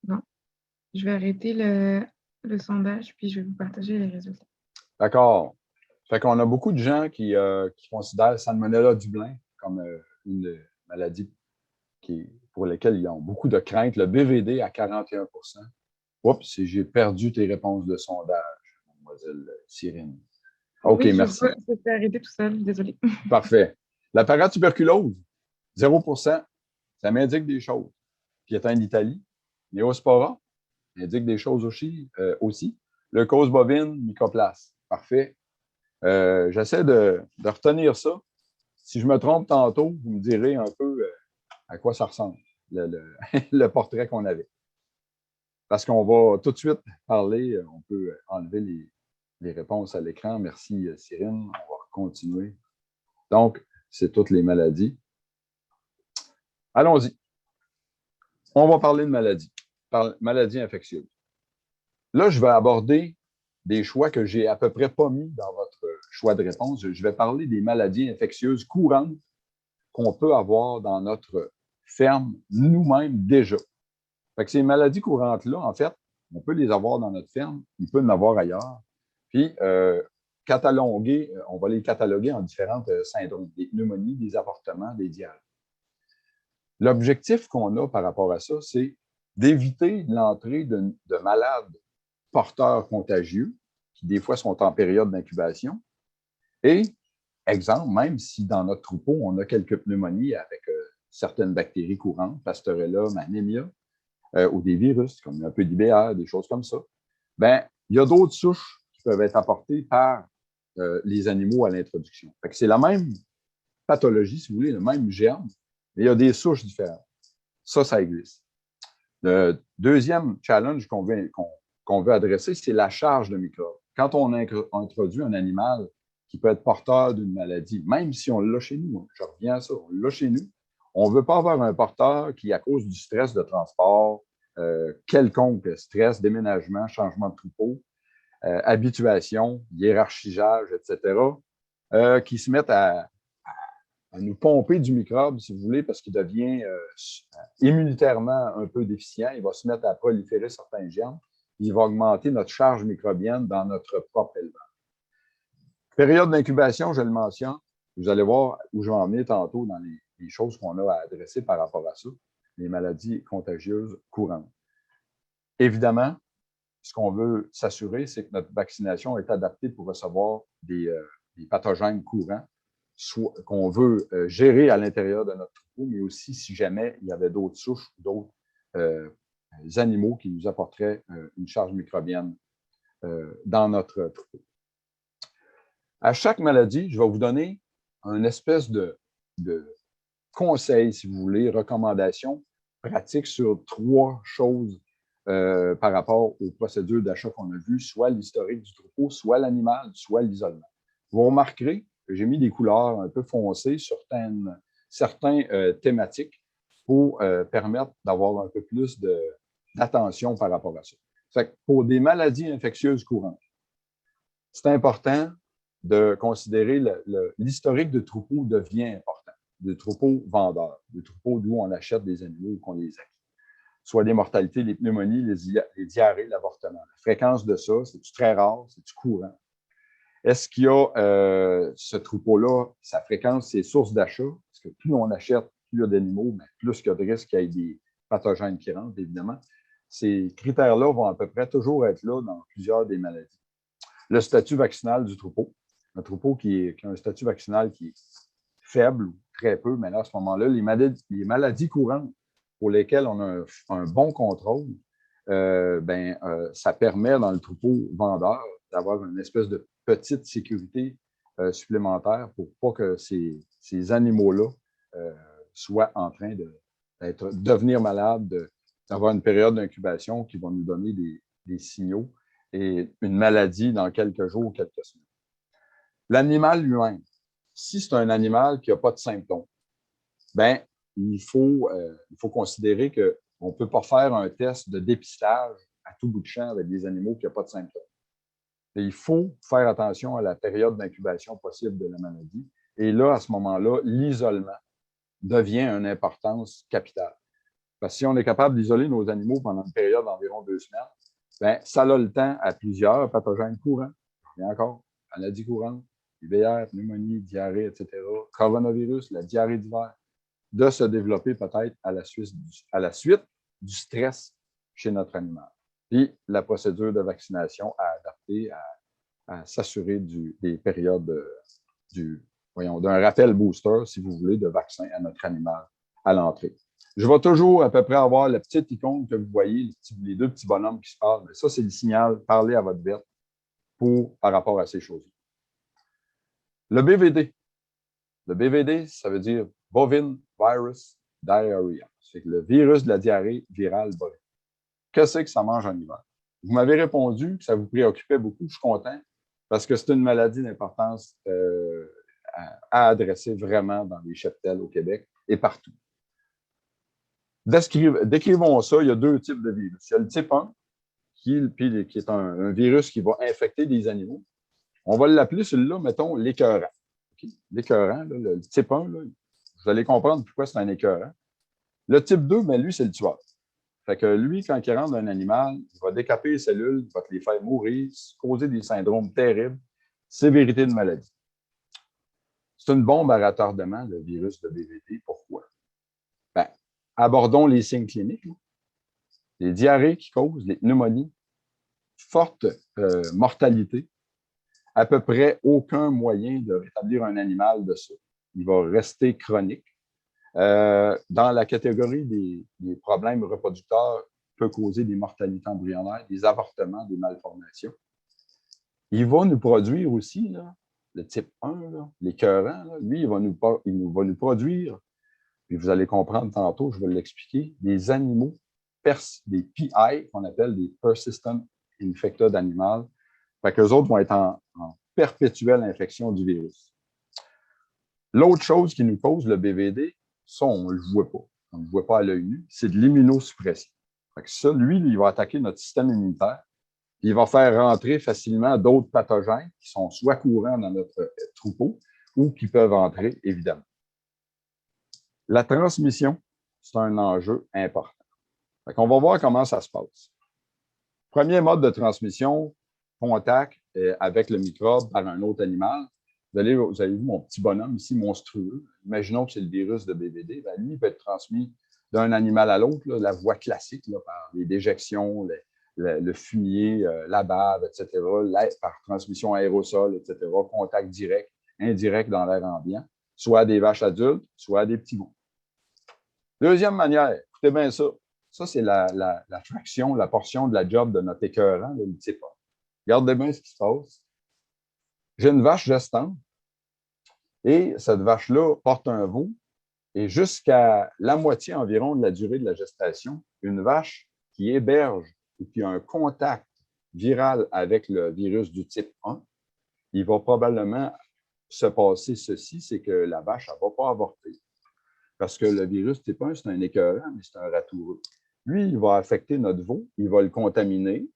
Bon, je vais arrêter le sondage, puis je vais vous partager les résultats.
D'accord. Fait qu'on a beaucoup de gens qui considèrent Salmonella Dublin comme une maladie pour laquelle ils ont beaucoup de craintes. Le BVD à 41 %. Oups, j'ai perdu tes réponses de sondage, mademoiselle Cyrine. OK,
oui,
merci.
Ça s'est arrêté tout seul, désolé.
Parfait. La paratuberculose, 0 %. Ça m'indique des choses. Piétin d'Italie, néospora, indique des choses aussi. Leucose bovine, mycoplasme. Parfait. J'essaie de retenir ça. Si je me trompe tantôt, vous me direz un peu à quoi ça ressemble, le portrait qu'on avait. Parce qu'on va tout de suite parler, on peut enlever les réponses à l'écran. Merci, Cyrine. On va continuer. Donc, c'est toutes les maladies. Allons-y. On va parler de maladies infectieuses. Là, je vais aborder des choix que j'ai à peu près pas mis dans votre choix de réponse. Je vais parler des maladies infectieuses courantes qu'on peut avoir dans notre ferme nous-mêmes déjà. Fait que ces maladies courantes-là, en fait, on peut les avoir dans notre ferme, il peut en avoir ailleurs. Puis, on va les cataloguer en différents syndromes, des pneumonies, des avortements, des diarrhées. L'objectif qu'on a par rapport à ça, c'est d'éviter l'entrée de malades porteurs contagieux, qui des fois sont en période d'incubation. Et, exemple, même si dans notre troupeau, on a quelques pneumonies avec certaines bactéries courantes, Pasteurella, Anemia, ou des virus, comme un peu d'IBR, des choses comme ça, bien, il y a d'autres souches qui peuvent être apportées par les animaux à l'introduction. C'est la même pathologie, si vous voulez, le même germe, mais il y a des souches différentes. Ça existe. Le deuxième challenge qu'on veut adresser, c'est la charge de microbes. Quand on introduit un animal qui peut être porteur d'une maladie, même si on l'a chez nous, je reviens à ça, on l'a chez nous, on ne veut pas avoir un porteur qui, à cause du stress de transport, quelconque stress, déménagement, changement de troupeau, habituation, hiérarchisage, etc., qui se mettent à nous pomper du microbe, si vous voulez, parce qu'il devient immunitairement un peu déficient. Il va se mettre à proliférer certains germes. Il va augmenter notre charge microbienne dans notre propre élevage. Période d'incubation, je le mentionne. Vous allez voir où je vais en venir tantôt dans les choses qu'on a à adresser par rapport à ça, les maladies contagieuses courantes. Évidemment, ce qu'on veut s'assurer, c'est que notre vaccination est adaptée pour recevoir des pathogènes courants qu'on veut gérer à l'intérieur de notre troupeau, mais aussi si jamais il y avait d'autres souches ou d'autres animaux qui nous apporteraient une charge microbienne dans notre troupeau. À chaque maladie, je vais vous donner une espèce de conseil, si vous voulez, recommandation pratique sur 3 choses par rapport aux procédures d'achat qu'on a vues, soit l'historique du troupeau, soit l'animal, soit l'isolement. Vous remarquerez que j'ai mis des couleurs un peu foncées sur certains thématiques. pour permettre d'avoir un peu plus d'attention par rapport à ça. Fait que pour des maladies infectieuses courantes, c'est important de considérer l'historique de troupeau devient important, de troupeaux vendeurs, de troupeaux d'où on achète des animaux ou qu'on les acquiert. Soit les mortalités, les pneumonies, les diarrhées, l'avortement. La fréquence de ça, c'est-tu très rare, c'est-tu courant? Est-ce qu'il y a ce troupeau-là, sa fréquence, ses sources d'achat? Parce que plus on achète, plus il y a d'animaux, mais plus il y a de risques qu'il y ait des pathogènes qui rentrent, évidemment. Ces critères-là vont à peu près toujours être là dans plusieurs des maladies. Le statut vaccinal du troupeau. Un troupeau qui a un statut vaccinal qui est faible ou très peu, mais là, à ce moment-là, les maladies courantes pour lesquelles on a un bon contrôle, ça permet dans le troupeau vendeur d'avoir une espèce de petite sécurité supplémentaire pour pas que ces animaux-là soient en train de devenir malades, d'avoir une période d'incubation qui va nous donner des signaux et une maladie dans quelques jours ou quelques semaines. L'animal lui-même, si c'est un animal qui n'a pas de symptômes, il faut considérer qu'on ne peut pas faire un test de dépistage à tout bout de champ avec des animaux qui n'ont pas de symptômes. Et il faut faire attention à la période d'incubation possible de la maladie. Et là, à ce moment-là, l'isolement devient une importance capitale. Parce que si on est capable d'isoler nos animaux pendant une période d'environ 2 semaines, ça a le temps à plusieurs pathogènes courants. Et encore, maladies courantes, IBR, pneumonie, diarrhée, etc., coronavirus, la diarrhée d'hiver, de se développer peut-être à la suite du stress chez notre animal. Puis la procédure de vaccination à adapter à s'assurer des périodes d'un rappel booster, si vous voulez, de vaccin à notre animal à l'entrée. Je vais toujours à peu près avoir la petite icône que vous voyez, les deux petits bonhommes qui se parlent. Mais ça, c'est le signal, parlez à votre bête par rapport à ces choses-là. Le BVD. Le BVD, ça veut dire Bovine Virus Diarrhea. C'est le virus de la diarrhée virale bovine. Qu'est-ce que ça mange en hiver? Vous m'avez répondu que ça vous préoccupait beaucoup. Je suis content parce que c'est une maladie d'importance à adresser vraiment dans les cheptels au Québec et partout. Décrivons ça. Il y a 2 types de virus. Il y a le type 1, qui est un virus qui va infecter des animaux. On va l'appeler celui-là, mettons, l'écœurant. Okay? L'écœurant, le type 1, là, vous allez comprendre pourquoi c'est un écœurant. Le type 2, mais lui, c'est le tueur. Fait que lui, quand il rentre dans un animal, il va décaper les cellules, il va te les faire mourir, causer des syndromes terribles, sévérité de maladie. C'est une bombe à retardement, le virus de BVD. Pourquoi? Abordons les signes cliniques. Les diarrhées qui causent, les pneumonies, forte mortalité, à peu près aucun moyen de rétablir un animal de ça. Il va rester chronique. Dans la catégorie des problèmes reproducteurs, peut causer des mortalités embryonnaires, des avortements, des malformations. Il va nous produire aussi, là, le type 1, l'écœurant, lui, il va nous produire, puis vous allez comprendre tantôt, je vais l'expliquer, des animaux, des PI, qu'on appelle des Persistent Infected Animals. Fait qu'eux autres vont être en perpétuelle infection du virus. L'autre chose qui nous cause le BVD, ça, on ne le voit pas. On ne le voit pas à l'œil nu, c'est de l'immunosuppression. Fait que ça, lui, il va attaquer notre système immunitaire. Il va faire rentrer facilement d'autres pathogènes qui sont soit courants dans notre troupeau ou qui peuvent entrer, évidemment. La transmission, c'est un enjeu important. Fait qu'on va voir comment ça se passe. Premier mode de transmission, contact avec le microbe par un autre animal. Vous avez vu mon petit bonhomme ici, monstrueux. Imaginons que c'est le virus de BVD. Lui, il peut être transmis d'un animal à l'autre, la voie classique, là, par les déjections, le fumier, la bave, etc., par transmission aérosol, etc., contact direct, indirect dans l'air ambiant, soit à des vaches adultes, soit à des petits veaux. Deuxième manière, écoutez bien ça. Ça, c'est la fraction, la portion de la job de notre écœurant, le type 1. Regardez bien ce qui se passe. J'ai une vache gestante et cette vache-là porte un veau et jusqu'à la moitié environ de la durée de la gestation, une vache qui héberge ou qui a un contact viral avec le virus du type 1, il va probablement se passer ceci, c'est que la vache, elle ne va pas avorter. parce que le virus type 1, c'est un écœurant, mais c'est un ratoureux. Lui, il va affecter notre veau, il va le contaminer.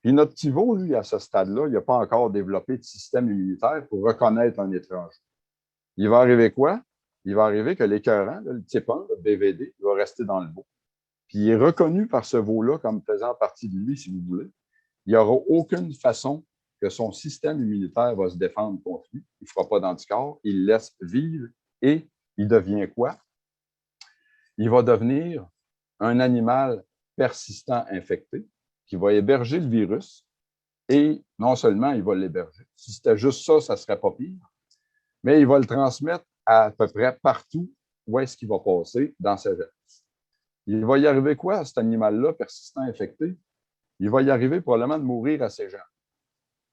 Puis notre petit veau, lui, à ce stade-là, il n'a pas encore développé de système immunitaire pour reconnaître un étranger. Il va arriver quoi? Il va arriver que l'écœurant, le type 1, le BVD, il va rester dans le veau. Puis il est reconnu par ce veau-là comme faisant partie de lui, si vous voulez. Il n'y aura aucune façon que son système immunitaire va se défendre contre lui. Il ne fera pas d'anticorps, il laisse vivre et il devient quoi? Il va devenir un animal persistant infecté qui va héberger le virus et non seulement il va l'héberger, si c'était juste ça, ça ne serait pas pire, mais il va le transmettre à peu près partout où est-ce qu'il va passer dans sa vie. Il va y arriver quoi à cet animal-là persistant infecté? Il va y arriver probablement de mourir à ses jambes.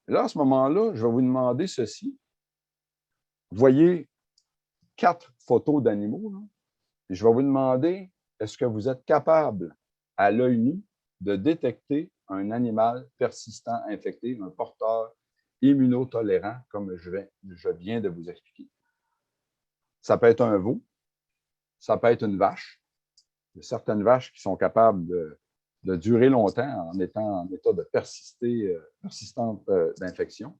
Et là, à ce moment-là, je vais vous demander ceci. Vous voyez 4 photos d'animaux. Et je vais vous demander, est-ce que vous êtes capable, à l'œil nu, de détecter un animal persistant infecté, un porteur immunotolérant, comme je viens de vous expliquer? Ça peut être un veau, ça peut être une vache. Il y a certaines vaches qui sont capables de durer longtemps en étant en état de persistante d'infection.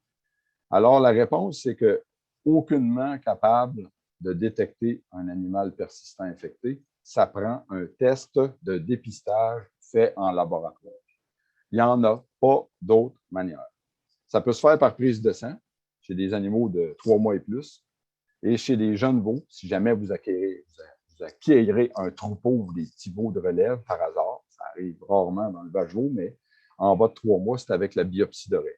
Alors, la réponse, c'est que aucunement capable de détecter un animal persistant infecté, ça prend un test de dépistage fait en laboratoire. Il n'y en a pas d'autre manière. Ça peut se faire par prise de sang chez des animaux de 3 mois et plus et chez des jeunes veaux, si jamais vous acquérez un troupeau ou des petits veaux de relève par hasard, ça arrive rarement dans le vache veau, mais en bas de 3 mois, c'est avec la biopsie d'oreille.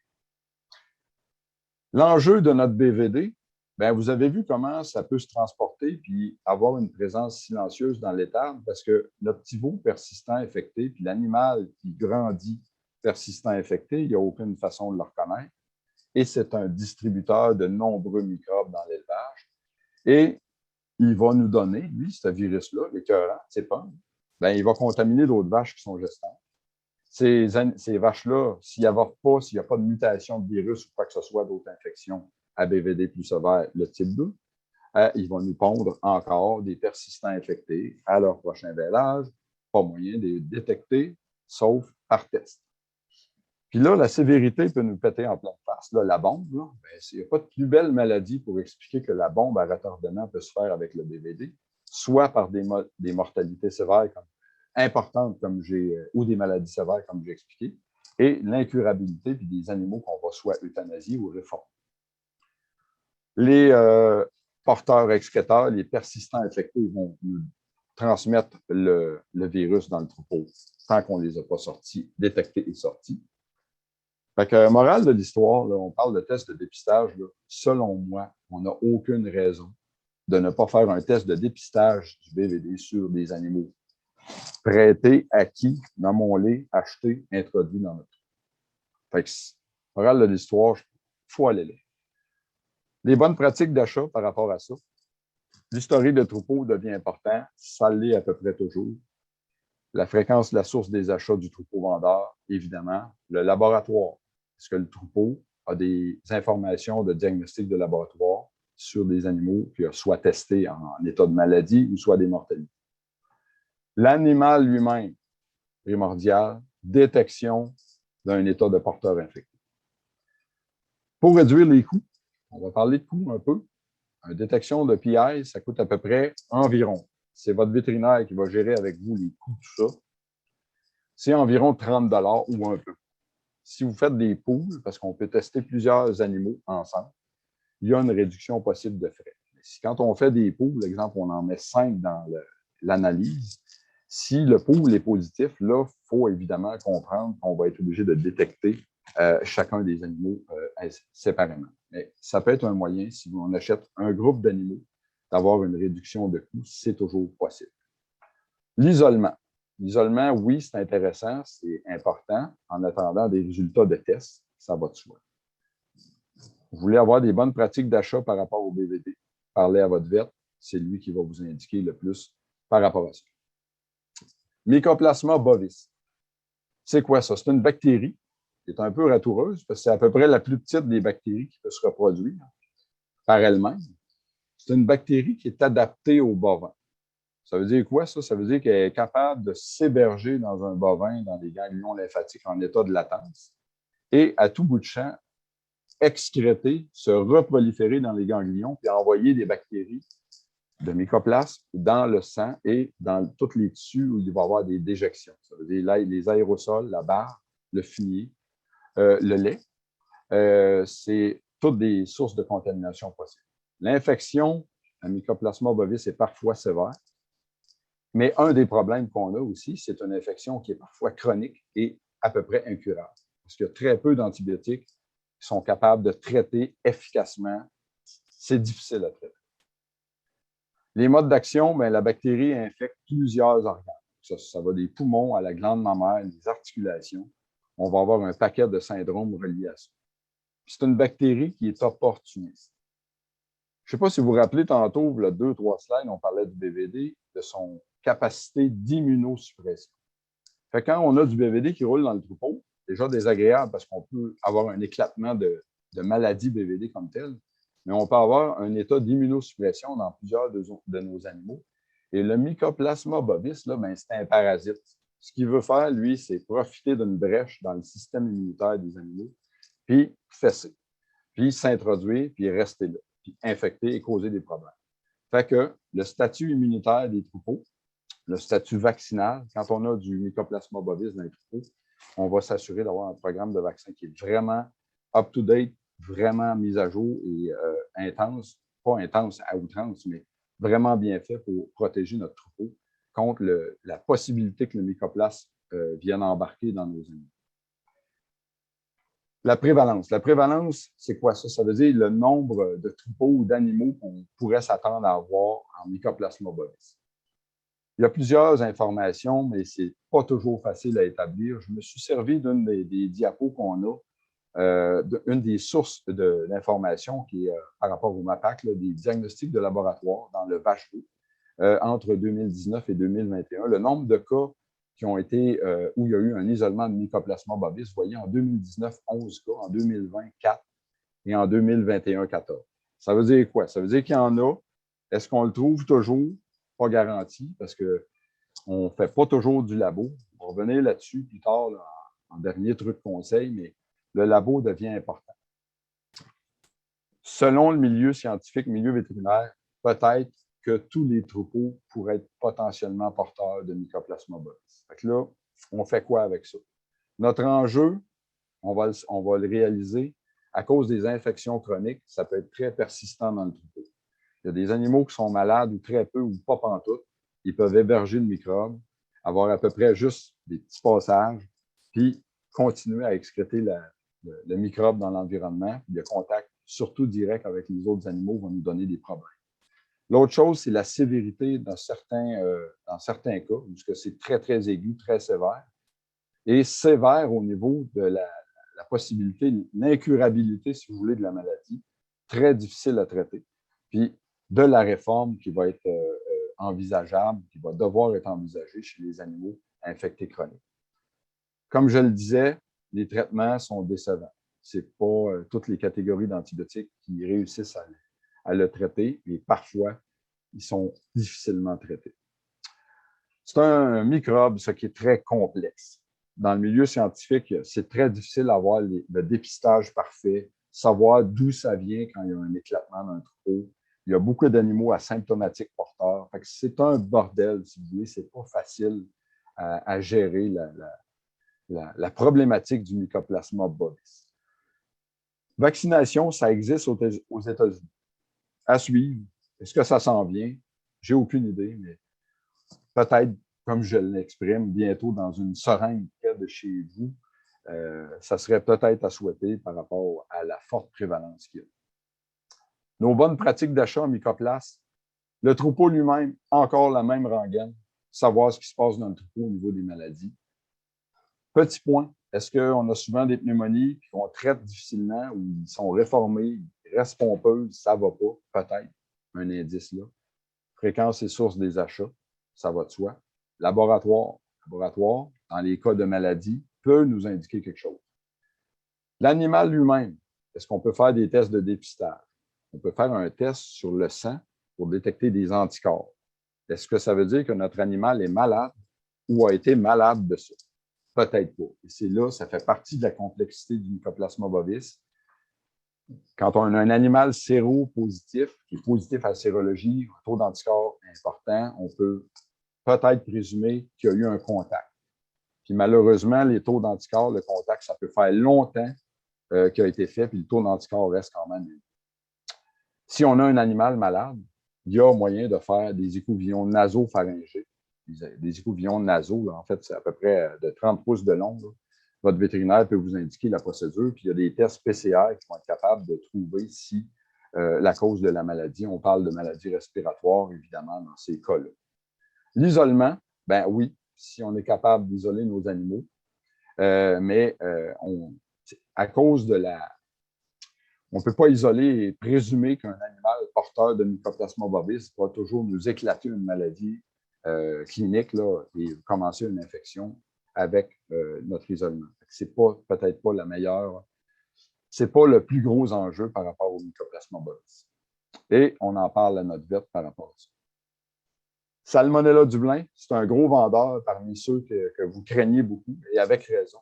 L'enjeu de notre BVD, bien, vous avez vu comment ça peut se transporter puis avoir une présence silencieuse dans l'étable parce que le petit veau persistant infecté puis l'animal qui grandit persistant infecté, il n'y a aucune façon de le reconnaître. Et c'est un distributeur de nombreux microbes dans l'élevage. Et il va nous donner, lui, ce virus-là, l'écœurant, c'est pas, bien, il va contaminer d'autres vaches qui sont gestantes. Ces vaches-là, s'il n'y a pas de mutation de virus ou quoi que ce soit d'autres infections à BVD plus sévère, le type 2, ils vont nous pondre encore des persistants infectés à leur prochain vélage. Pas moyen de les détecter, sauf par test. Puis là, la sévérité peut nous péter en pleine face. Là, la bombe, il n'y a pas de plus belle maladie pour expliquer que la bombe à retardement peut se faire avec le BVD, soit par des mortalités sévères importantes ou des maladies sévères, comme j'ai expliqué, et l'incurabilité, puis des animaux qu'on va soit euthanasier ou réformer. Les porteurs excréteurs, les persistants infectés, vont nous transmettre le virus dans le troupeau tant qu'on ne les a pas détectés et sortis. Fait que, morale de l'histoire, on parle de test de dépistage. Là, selon moi, on n'a aucune raison de ne pas faire un test de dépistage du BVD sur des animaux prêtés, acquis, nommons-les, achetés, introduits dans notre troupeau. Fait que, morale de l'histoire, il faut aller là. Les bonnes pratiques d'achat par rapport à ça. L'historique de troupeau devient important. Ça l'est à peu près toujours. La fréquence de la source des achats du troupeau vendeur, évidemment. Le laboratoire. Est-ce que le troupeau a des informations de diagnostic de laboratoire sur des animaux qui soit testés en état de maladie ou soit des mortalités? L'animal lui-même, primordial, détection d'un état de porteur infecté. Pour réduire les coûts, on va parler de coûts un peu. Une détection de PI, ça coûte à peu près environ. C'est votre vétérinaire qui va gérer avec vous les coûts, tout ça. C'est environ 30 $ ou un peu. Si vous faites des poules, parce qu'on peut tester plusieurs animaux ensemble, il y a une réduction possible de frais. Quand on fait des poules, exemple, on en met 5 dans l'analyse, si le pool est positif, là, il faut évidemment comprendre qu'on va être obligé de détecter chacun des animaux séparément. Mais ça peut être un moyen, si on achète un groupe d'animaux, d'avoir une réduction de coûts, c'est toujours possible. L'isolement. L'isolement, oui, c'est intéressant, c'est important en attendant des résultats de tests, ça va de soi. Vous voulez avoir des bonnes pratiques d'achat par rapport au BVD, parlez à votre vet, c'est lui qui va vous indiquer le plus par rapport à ça. Mycoplasma bovis. C'est quoi ça? C'est une bactérie qui est un peu ratoureuse, parce que c'est à peu près la plus petite des bactéries qui peut se reproduire par elle-même. C'est une bactérie qui est adaptée aux bovins. Ça veut dire quoi, ça? Ça veut dire qu'elle est capable de s'héberger dans un bovin, dans des ganglions lymphatiques en état de latence, et à tout bout de champ, excréter, se reproliférer dans les ganglions, puis envoyer des bactéries de mycoplasme dans le sang et dans tous les tissus où il va y avoir des déjections. Ça veut dire les aérosols, la barre, le fumier, le lait. C'est toutes des sources de contamination possibles. L'infection à Mycoplasma bovis est parfois sévère, mais un des problèmes qu'on a aussi, c'est une infection qui est parfois chronique et à peu près incurable. Parce qu'il y a très peu d'antibiotiques qui sont capables de traiter efficacement. C'est difficile à traiter. Les modes d'action, la bactérie infecte plusieurs organes. Ça va des poumons à la glande mammaire, les articulations. On va avoir un paquet de syndromes reliés à ça. C'est une bactérie qui est opportuniste. Je ne sais pas si vous vous rappelez tantôt, il y a 2-3 slides, on parlait du BVD, de son capacité d'immunosuppression. Fait que quand on a du BVD qui roule dans le troupeau, déjà désagréable parce qu'on peut avoir un éclatement de maladie BVD comme telle, mais on peut avoir un état d'immunosuppression dans plusieurs de nos animaux. Et le Mycoplasma bovis, là, c'est un parasite. Ce qu'il veut faire, lui, c'est profiter d'une brèche dans le système immunitaire des animaux, puis fesser, puis s'introduire, puis rester là, puis infecter et causer des problèmes. Fait que le statut immunitaire des troupeaux, le statut vaccinal, quand on a du Mycoplasma bovis dans les troupeaux, on va s'assurer d'avoir un programme de vaccin qui est vraiment up-to-date, vraiment mis à jour et intense, pas intense à outrance, mais vraiment bien fait pour protéger notre troupeau contre la possibilité que le mycoplasme vienne embarquer dans nos animaux. La prévalence. La prévalence, c'est quoi ça? Ça veut dire le nombre de troupeaux ou d'animaux qu'on pourrait s'attendre à avoir en Mycoplasma bovis. Il y a plusieurs informations, mais ce n'est pas toujours facile à établir. Je me suis servi d'une des diapos qu'on a, une des sources d'informations qui est par rapport au MAPAC, là, des diagnostics de laboratoire dans le VACHO entre 2019 et 2021. Le nombre de cas qui ont été, où il y a eu un isolement de Mycoplasma bovis, vous voyez, en 2019, 11 cas, en 2020, 4 et en 2021, 14. Ça veut dire quoi? Ça veut dire qu'il y en a. Est-ce qu'on le trouve toujours? Pas garanti, parce qu'on ne fait pas toujours du labo. On va revenir là-dessus plus tard, là, en dernier truc conseil, mais le labo devient important. Selon le milieu scientifique, milieu vétérinaire, peut-être que tous les troupeaux pourraient être potentiellement porteurs de Mycoplasma bovis. Fait que là, on fait quoi avec ça? Notre enjeu, on va le réaliser à cause des infections chroniques. Ça peut être très persistant dans le troupeau. Il y a des animaux qui sont malades ou très peu ou pas pantoute. Ils peuvent héberger le microbe, avoir à peu près juste des petits passages, puis continuer à excréter le microbe dans l'environnement. Le contact, surtout direct avec les autres animaux, va nous donner des problèmes. L'autre chose, c'est la sévérité dans certains cas, puisque c'est très, très aigu, très sévère. Et sévère au niveau de la possibilité, l'incurabilité, si vous voulez, de la maladie. Très difficile à traiter. Puis de la réforme qui va être envisageable, qui va devoir être envisagée chez les animaux infectés chroniques. Comme je le disais, les traitements sont décevants. Ce n'est pas toutes les catégories d'antibiotiques qui réussissent à le traiter, et parfois, ils sont difficilement traités. C'est un microbe, ce qui est très complexe. Dans le milieu scientifique, c'est très difficile d'avoir le dépistage parfait, savoir d'où ça vient quand il y a un éclatement d'un troupeau. Il y a beaucoup d'animaux asymptomatiques porteurs. C'est un bordel, si vous voulez. C'est pas facile à gérer la problématique du Mycoplasma bovis. Vaccination, ça existe aux États-Unis. À suivre. Est-ce que ça s'en vient? J'ai aucune idée, mais peut-être, comme je l'exprime, bientôt dans une seringue près de chez vous, ça serait peut-être à souhaiter par rapport à la forte prévalence qu'il y a. Nos bonnes pratiques d'achat en mycoplasme, le troupeau lui-même, encore la même rengaine, savoir ce qui se passe dans le troupeau au niveau des maladies. Petit point, est-ce qu'on a souvent des pneumonies qu'on traite difficilement ou ils sont réformés, ils restent pompeux, ça ne va pas? Peut-être, un indice là. Fréquence et source des achats, ça va de soi. Laboratoire, dans les cas de maladie, peut nous indiquer quelque chose. L'animal lui-même, est-ce qu'on peut faire des tests de dépistage? On peut faire un test sur le sang pour détecter des anticorps. Est-ce que ça veut dire que notre animal est malade ou a été malade de ça? Peut-être pas. Et c'est là, ça fait partie de la complexité du mycoplasma bovis. Quand on a un animal séropositif, qui est positif à la sérologie, un taux d'anticorps important, on peut peut-être présumer qu'il y a eu un contact. Puis malheureusement, les taux d'anticorps, le contact, ça peut faire longtemps qu'il a été fait, puis le taux d'anticorps reste quand même élevé. Si on a un animal malade, il y a moyen de faire des écouvillons nasopharyngés. Des écouvillons nasaux, là, en fait, c'est à peu près de 30 pouces de long. Là. Votre vétérinaire peut vous indiquer la procédure, puis il y a des tests PCR qui vont être capables de trouver si la cause de la maladie, on parle de maladie respiratoire, évidemment, dans ces cas-là. L'isolement, ben oui, si on est capable d'isoler nos animaux, mais à cause de la... On ne peut pas isoler et présumer qu'un animal porteur de mycoplasma bovis va toujours nous éclater une maladie clinique là, et commencer une infection avec notre isolement. Ce n'est peut-être pas la meilleure, ce n'est pas le plus gros enjeu par rapport au mycoplasma bovis. Et on en parle à notre vet par rapport à ça. Salmonella Dublin, c'est un gros vendeur parmi ceux que vous craignez beaucoup, et avec raison.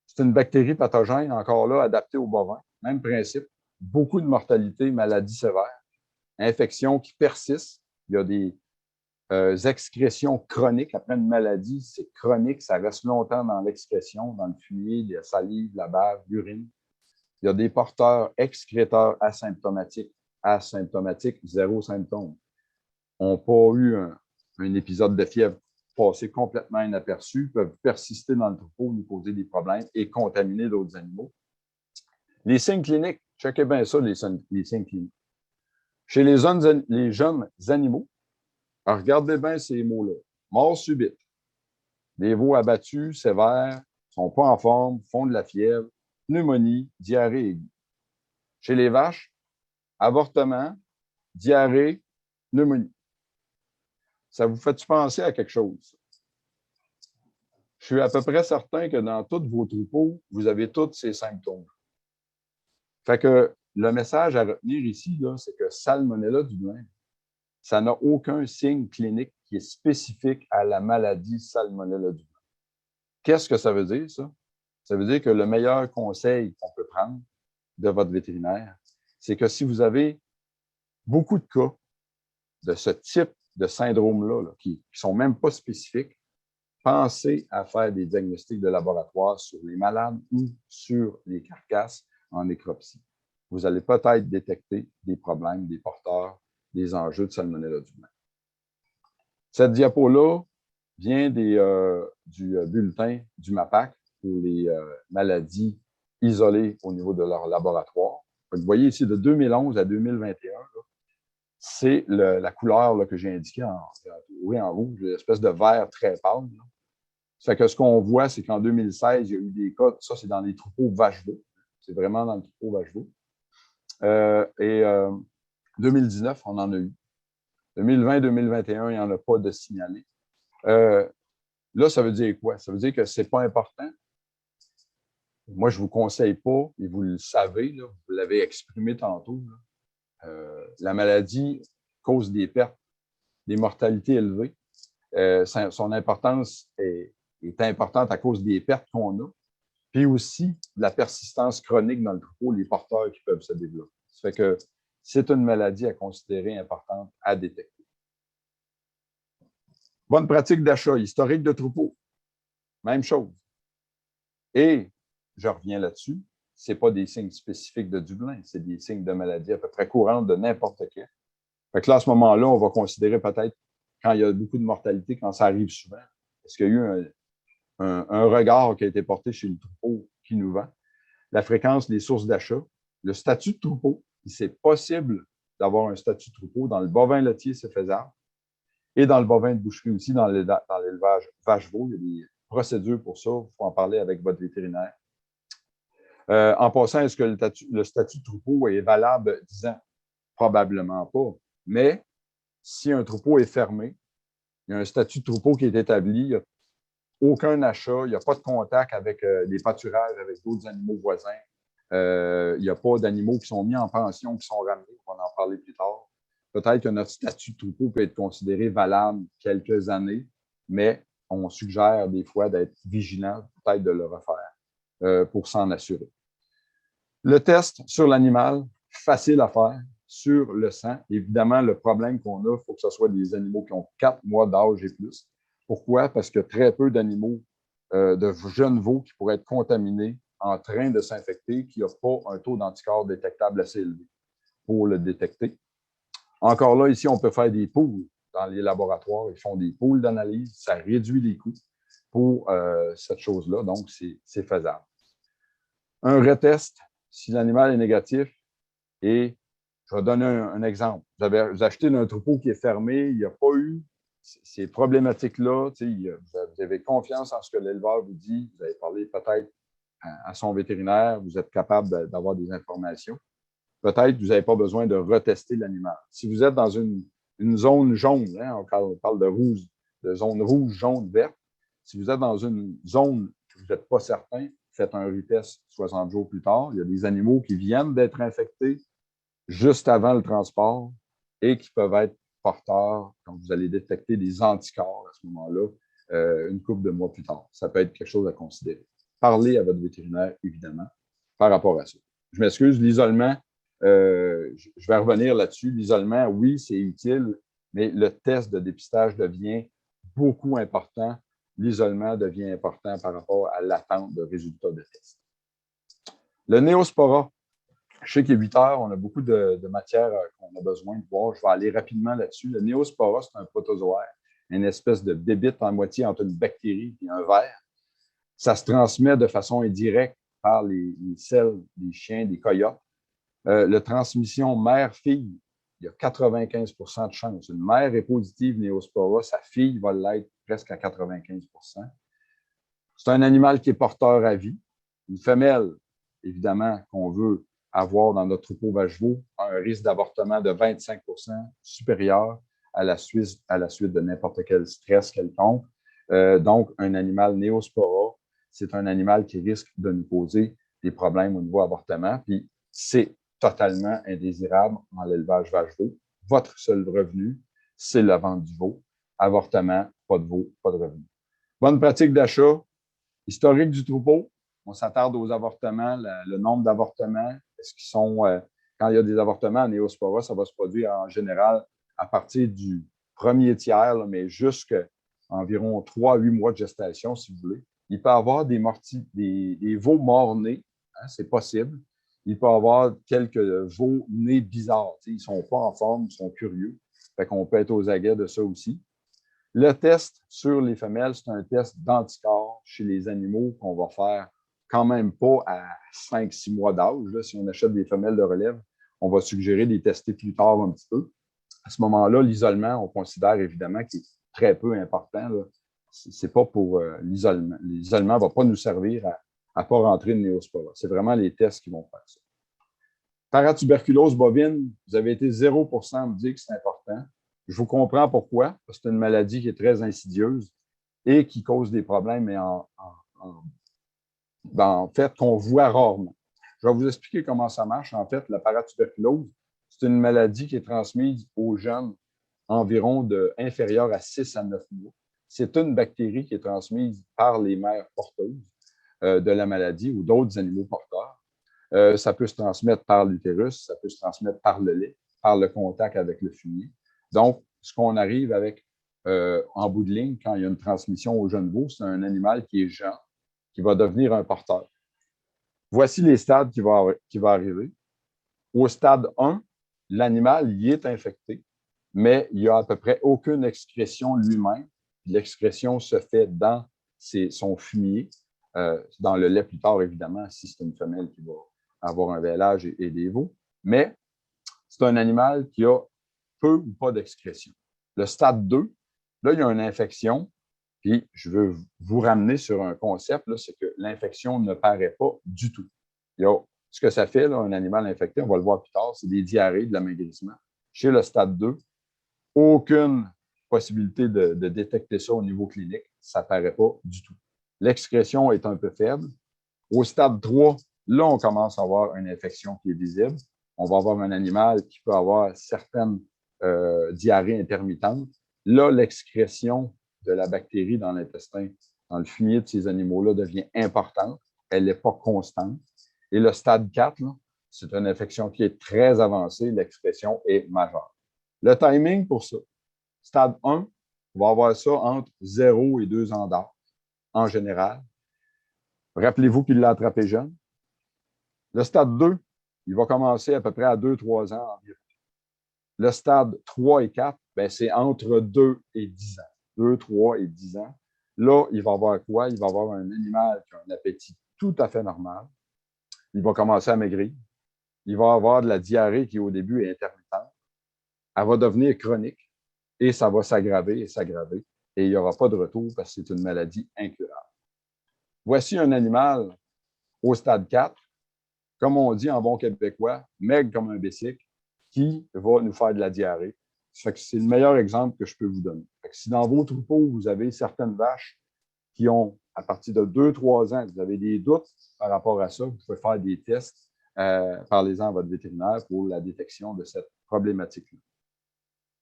C'est une bactérie pathogène, encore là, adaptée aux bovins. Même principe. Beaucoup de mortalité, maladies sévères, infections qui persistent. Il y a des excrétions chroniques. Après une maladie, c'est chronique, ça reste longtemps dans l'excrétion, dans le fumier, la salive, la bave, l'urine. Il y a des porteurs excréteurs asymptomatiques, zéro symptôme. N'ont pas eu un épisode de fièvre passé complètement inaperçu, peuvent persister dans le troupeau, nous causer des problèmes et contaminer d'autres animaux. Les signes cliniques, checkez bien ça, les signes cliniques. Chez les jeunes animaux, alors regardez bien ces mots-là. Mort subite, des veaux abattus, sévères, ne sont pas en forme, font de la fièvre, pneumonie, diarrhée aiguë. Chez les vaches, avortement, diarrhée, pneumonie. Ça vous fait-tu penser à quelque chose? Je suis à peu près certain que dans tous vos troupeaux, vous avez tous ces symptômes. Fait que le message à retenir ici, c'est que Salmonella Dublin, ça n'a aucun signe clinique qui est spécifique à la maladie Salmonella Dublin. Qu'est-ce que ça veut dire, ça? Ça veut dire que le meilleur conseil qu'on peut prendre de votre vétérinaire, c'est que si vous avez beaucoup de cas de ce type de syndrome-là, qui ne sont même pas spécifiques, pensez à faire des diagnostics de laboratoire sur les malades ou sur les carcasses en nécropsie. Vous allez peut-être détecter des problèmes, des porteurs, des enjeux de Salmonella Dublin. Cette diapo-là vient du bulletin du MAPAC pour les maladies isolées au niveau de leur laboratoire. Vous voyez ici, de 2011 à 2021, c'est la couleur là, que j'ai indiquée en rouge, l'espèce de vert très pâle. Là. Ça fait que ce qu'on voit, c'est qu'en 2016, il y a eu des cas, ça c'est dans les troupeaux vache-veau. C'est vraiment dans le troupeau vache-veau. 2019, on en a eu. 2020-2021, il n'y en a pas de signalé. Là, ça veut dire quoi? Ça veut dire que ce n'est pas important. Moi, je ne vous conseille pas, et vous le savez, là, vous l'avez exprimé tantôt, la maladie cause des pertes, des mortalités élevées. Son importance est importante à cause des pertes qu'on a, puis aussi de la persistance chronique dans le troupeau, les porteurs qui peuvent se développer. Ça fait que c'est une maladie à considérer importante à détecter. Bonne pratique d'achat, historique de troupeau. Même chose. Et, je reviens là-dessus, ce n'est pas des signes spécifiques de Dublin, c'est des signes de maladie à peu près courantes de n'importe quel. Fait que là, à ce moment-là, on va considérer peut-être, quand il y a beaucoup de mortalité, quand ça arrive souvent, est-ce qu'il y a eu un regard qui a été porté chez le troupeau qui nous vend, la fréquence, les sources d'achat, le statut de troupeau. C'est possible d'avoir un statut de troupeau. Dans le bovin laitier, c'est faisable. Et dans le bovin de boucherie aussi, dans l'élevage vache-veau, il y a des procédures pour ça. Il faut en parler avec votre vétérinaire. En passant, est-ce que le statut de troupeau est valable 10 ans? Probablement pas. Mais si un troupeau est fermé, il y a un statut de troupeau qui est établi, il n'y a aucun achat, il n'y a pas de contact avec des pâturages, avec d'autres animaux voisins, il n'y a pas d'animaux qui sont mis en pension, qui sont ramenés, on va en parler plus tard. peut-être que notre statut de troupeau peut être considéré valable quelques années, mais on suggère des fois d'être vigilant, peut-être de le refaire pour s'en assurer. Le test sur l'animal, facile à faire, sur le sang. Évidemment, le problème qu'on a, il faut que ce soit des animaux qui ont 4 mois d'âge et plus. Pourquoi? Parce que très peu d'animaux, de jeunes veaux qui pourraient être contaminés en train de s'infecter, qui n'ont pas un taux d'anticorps détectable assez élevé pour le détecter. Encore là, ici, on peut faire des poules dans les laboratoires. Ils font des poules d'analyse. Ça réduit les coûts pour cette chose-là. Donc, c'est faisable. Un retest, si l'animal est négatif, et je vais donner un exemple. Vous achetez un troupeau qui est fermé, il n'y a pas eu ces problématiques-là. Vous avez confiance en ce que l'éleveur vous dit. Vous avez parlé peut-être à son vétérinaire. Vous êtes capable d'avoir des informations. Peut-être que vous n'avez pas besoin de retester l'animal. Si vous êtes dans une zone jaune, hein, on parle de zone rouge, jaune, verte. Si vous êtes dans une zone que vous n'êtes pas certain, faites un retest 60 jours plus tard. Il y a des animaux qui viennent d'être infectés juste avant le transport et qui peuvent être porteurs quand vous allez détecter des anticorps à ce moment-là, une couple de mois plus tard. Ça peut être quelque chose à considérer. Parlez à votre vétérinaire, évidemment, par rapport à ça. Je m'excuse, l'isolement, je vais revenir là-dessus. L'isolement, oui, c'est utile, mais le test de dépistage devient beaucoup important. L'isolement devient important par rapport à l'attente de résultats de test. Le néospora, je sais qu'il est 8 heures, on a beaucoup de matière qu'on a besoin de voir. Je vais aller rapidement là-dessus. Le néospora, c'est un protozoaire, une espèce de bébite en moitié entre une bactérie et un ver. Ça se transmet de façon indirecte par les selles des chiens, des coyotes. La transmission mère-fille, il y a 95 de chance. Une mère est positive néospora, sa fille va l'être presque à 95 %. C'est un animal qui est porteur à vie. Une femelle, évidemment, qu'on veut avoir dans notre troupeau vache-veau, a un risque d'avortement de 25 % supérieur à la suite de n'importe quel stress quelconque. Donc, un animal néospora, c'est un animal qui risque de nous poser des problèmes au niveau avortement. Puis, c'est totalement indésirable en l'élevage vache-veau. Votre seul revenu, c'est la vente du veau. Avortement, pas de veau, pas de revenu. Bonne pratique d'achat. Historique du troupeau, on s'attarde aux avortements, le nombre d'avortements. Est-ce qu'ils sont, quand il y a des avortements en néospora, ça va se produire en général à partir du premier tiers, là, mais jusqu'à environ 3 à 8 mois de gestation, si vous voulez. Il peut y avoir des veaux morts-nés, hein, c'est possible. Il peut y avoir quelques veaux nés bizarres. Ils ne sont pas en forme, ils sont curieux. Fait qu'on peut être aux aguets de ça aussi. Le test sur les femelles, c'est un test d'anticorps chez les animaux qu'on va faire quand même pas à 5-6 mois d'âge. Si on achète des femelles de relève, on va suggérer de les tester plus tard un petit peu. À ce moment-là, l'isolement, on considère évidemment qu'il est très peu important. Ce n'est pas pour l'isolement. L'isolement ne va pas nous servir à ne pas rentrer de néospora. C'est vraiment les tests qui vont faire ça. Paratuberculose bovine, vous avez été 0 % à me dire que c'est important. Je vous comprends pourquoi, parce que c'est une maladie qui est très insidieuse et qui cause des problèmes, mais en fait, qu'on voit rarement. Je vais vous expliquer comment ça marche. En fait, la paratuberculose, c'est une maladie qui est transmise aux jeunes environ inférieurs à 6 à 9 mois. C'est une bactérie qui est transmise par les mères porteuses de la maladie ou d'autres animaux porteurs. Ça peut se transmettre par l'utérus, ça peut se transmettre par le lait, par le contact avec le fumier. Donc, ce qu'on arrive avec en bout de ligne, quand il y a une transmission au jeune veau, c'est un animal qui est jeune, qui va devenir un porteur. Voici les stades qui vont arriver. Au stade 1, l'animal y est infecté, mais il n'y a à peu près aucune excrétion lui-même. L'excrétion se fait dans son fumier, dans le lait plus tard, évidemment, si c'est une femelle qui va avoir un vêlage et des veaux. Mais c'est un animal qui a peu ou pas d'excrétion. Le stade 2, là, il y a une infection, puis je veux vous ramener sur un concept, c'est que l'infection ne paraît pas du tout. Ce que ça fait, là, un animal infecté, on va le voir plus tard, c'est des diarrhées, de l'amaigrissement. Chez le stade 2, aucune possibilité de détecter ça au niveau clinique, ça ne paraît pas du tout. L'excrétion est un peu faible. Au stade 3, là, on commence à avoir une infection qui est visible. On va avoir un animal qui peut avoir certaines diarrhée intermittente, là, l'excrétion de la bactérie dans l'intestin, dans le fumier de ces animaux-là devient importante. Elle n'est pas constante. Et le stade 4, c'est une infection qui est très avancée. L'expression est majeure. Le timing pour ça, stade 1, on va avoir ça entre 0 et 2 ans d'âge, en général. Rappelez-vous qu'il l'a attrapé jeune. Le stade 2, il va commencer à peu près à 2-3 ans environ. Le stade 3 et 4, ben, c'est entre 2 et 10 ans. 2, 3 et 10 ans. Là, il va avoir quoi? Il va avoir un animal qui a un appétit tout à fait normal. Il va commencer à maigrir. Il va avoir de la diarrhée qui, au début, est intermittente. Elle va devenir chronique et ça va s'aggraver et s'aggraver. Et il n'y aura pas de retour parce que c'est une maladie incurable. Voici un animal au stade 4, comme on dit en bon québécois, maigre comme un bicycle, qui va nous faire de la diarrhée. C'est le meilleur exemple que je peux vous donner. Si dans vos troupeaux, vous avez certaines vaches qui ont, à partir de 2-3 ans, vous avez des doutes par rapport à ça, vous pouvez faire des tests, parlez-en à votre vétérinaire pour la détection de cette problématique-là.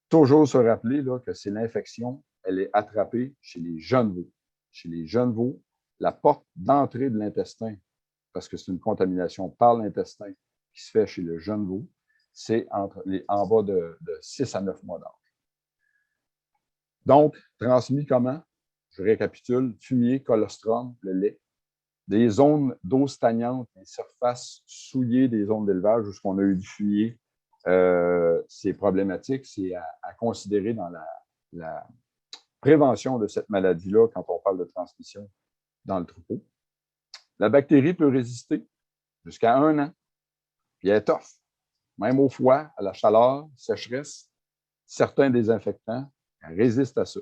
Toujours se rappeler là, que c'est l'infection, elle est attrapée chez les jeunes veaux. Chez les jeunes veaux, la porte d'entrée de l'intestin, parce que c'est une contamination par l'intestin qui se fait chez le jeune veau, c'est en bas de 6 à 9 mois d'âge. Donc, transmis comment? Je récapitule, fumier, colostrum, le lait, des zones d'eau stagnante, des surfaces souillées des zones d'élevage où on a eu du fumier, c'est problématique, c'est à considérer dans la prévention de cette maladie-là quand on parle de transmission dans le troupeau. La bactérie peut résister jusqu'à 1 an, puis elle est tough. Même au froid, à la chaleur, sécheresse, certains désinfectants résistent à ça.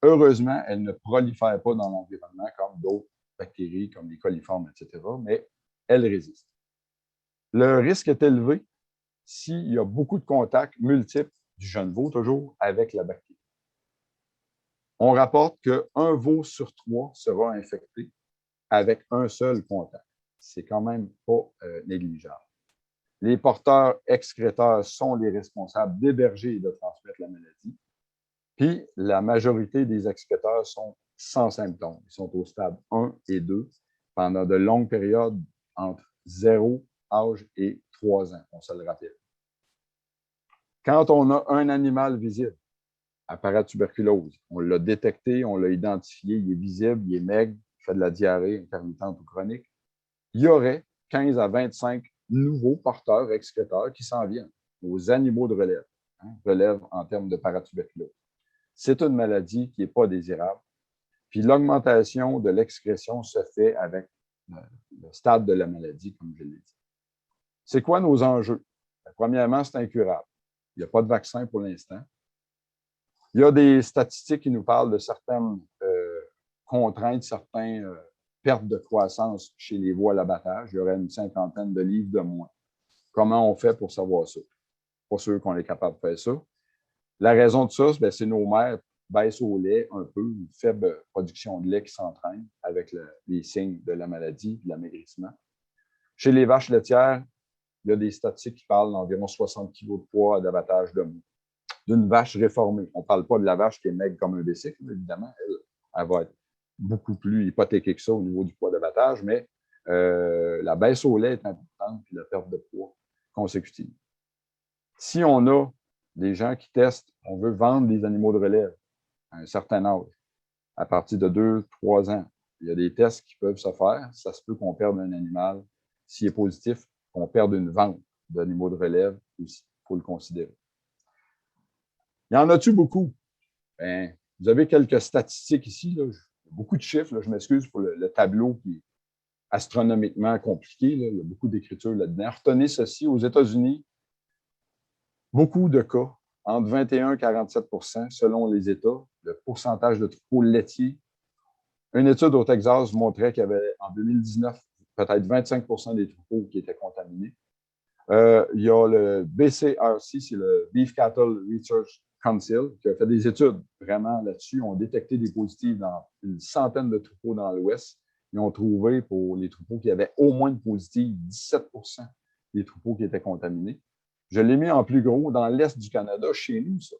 Heureusement, elle ne prolifère pas dans l'environnement comme d'autres bactéries, comme les coliformes, etc., mais elle résiste. Le risque est élevé s'il y a beaucoup de contacts multiples du jeune veau, toujours, avec la bactérie. On rapporte qu'un veau sur 3 sera infecté avec un seul contact. C'est quand même pas négligeable. Les porteurs excréteurs sont les responsables d'héberger et de transmettre la maladie. Puis, la majorité des excréteurs sont sans symptômes. Ils sont au stade 1 et 2 pendant de longues périodes entre 0 âge et 3 ans, on se le rappelle. Quand on a un animal visible à paratuberculose, on l'a détecté, on l'a identifié, il est visible, il est maigre, il fait de la diarrhée intermittente ou chronique, il y aurait 15 à 25 nouveaux porteurs excréteurs qui s'en viennent aux animaux de relève, relève en termes de paratuberculose. C'est une maladie qui n'est pas désirable. Puis l'augmentation de l'excrétion se fait avec le stade de la maladie, comme je l'ai dit. C'est quoi nos enjeux? Premièrement, c'est incurable. Il n'y a pas de vaccin pour l'instant. Il y a des statistiques qui nous parlent de certaines contraintes, certaines pertes de croissance chez les veaux à l'abattage. Il y aurait une 50aine de livres de moins. Comment on fait pour savoir ça? Pas sûr qu'on est capable de faire ça. La raison de ça, c'est nos mères baissent au lait un peu, une faible production de lait qui s'entraîne avec les signes de la maladie, de l'amaigrissement. Chez les vaches laitières, il y a des statistiques qui parlent d'environ 60 kg de poids d'abattage de mou. D'une vache réformée. On ne parle pas de la vache qui est maigre comme un bicycle, évidemment. Elle va être beaucoup plus hypothéquée que ça au niveau du poids d'abattage, mais la baisse au lait est importante, puis la perte de poids consécutive. Si on a des gens qui testent, on veut vendre des animaux de relève à un certain âge, à partir de 2-3 ans, il y a des tests qui peuvent se faire. Ça se peut qu'on perde un animal. S'il est positif, qu'on perde une vente d'animaux de relève aussi. Il faut le considérer. Il y en a-tu beaucoup? Bien, vous avez quelques statistiques ici. Là. Beaucoup de chiffres. Là. Je m'excuse pour le tableau qui est astronomiquement compliqué. Là. Il y a beaucoup d'écriture là-dedans. Retenez ceci. Aux États-Unis, beaucoup de cas, entre 21 et 47 % selon les États, le pourcentage de troupeaux laitiers. Une étude au Texas montrait qu'il y avait, en 2019, peut-être 25 % des troupeaux qui étaient contaminés. Il y a le BCRC, c'est le Beef Cattle Research Council, qui a fait des études vraiment là-dessus. Ils ont détecté des positifs dans une centaine de troupeaux dans l'Ouest. Ils ont trouvé, pour les troupeaux qui avaient au moins de positifs, 17 % des troupeaux qui étaient contaminés. Je l'ai mis en plus gros dans l'Est du Canada, chez nous, ça.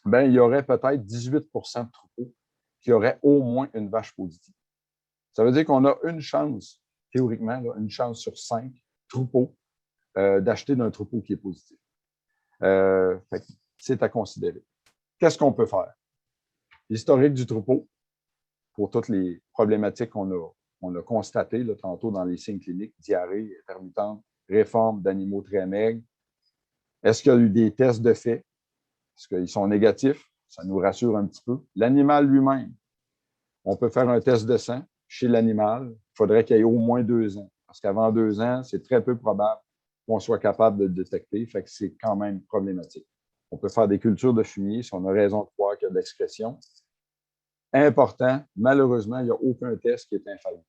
Ben, il y aurait peut-être 18 de troupeaux qui auraient au moins une vache positive. Ça veut dire qu'on a une chance, théoriquement, là, une chance sur 5 troupeaux d'acheter d'un troupeau qui est positif. C'est à considérer. Qu'est-ce qu'on peut faire? L'historique du troupeau, pour toutes les problématiques qu'on a constatées là, tantôt dans les signes cliniques, diarrhée intermittente, réforme d'animaux très maigres. Est-ce qu'il y a eu des tests de fait? Est-ce qu'ils sont négatifs? Ça nous rassure un petit peu. L'animal lui-même, on peut faire un test de sang chez l'animal. Il faudrait qu'il y ait au moins 2 ans. Parce qu'avant 2 ans, c'est très peu probable qu'on soit capable de le détecter. Fait que c'est quand même problématique. On peut faire des cultures de fumier si on a raison de croire qu'il y a de l'excrétion. Important, malheureusement, il n'y a aucun test qui est infaillible.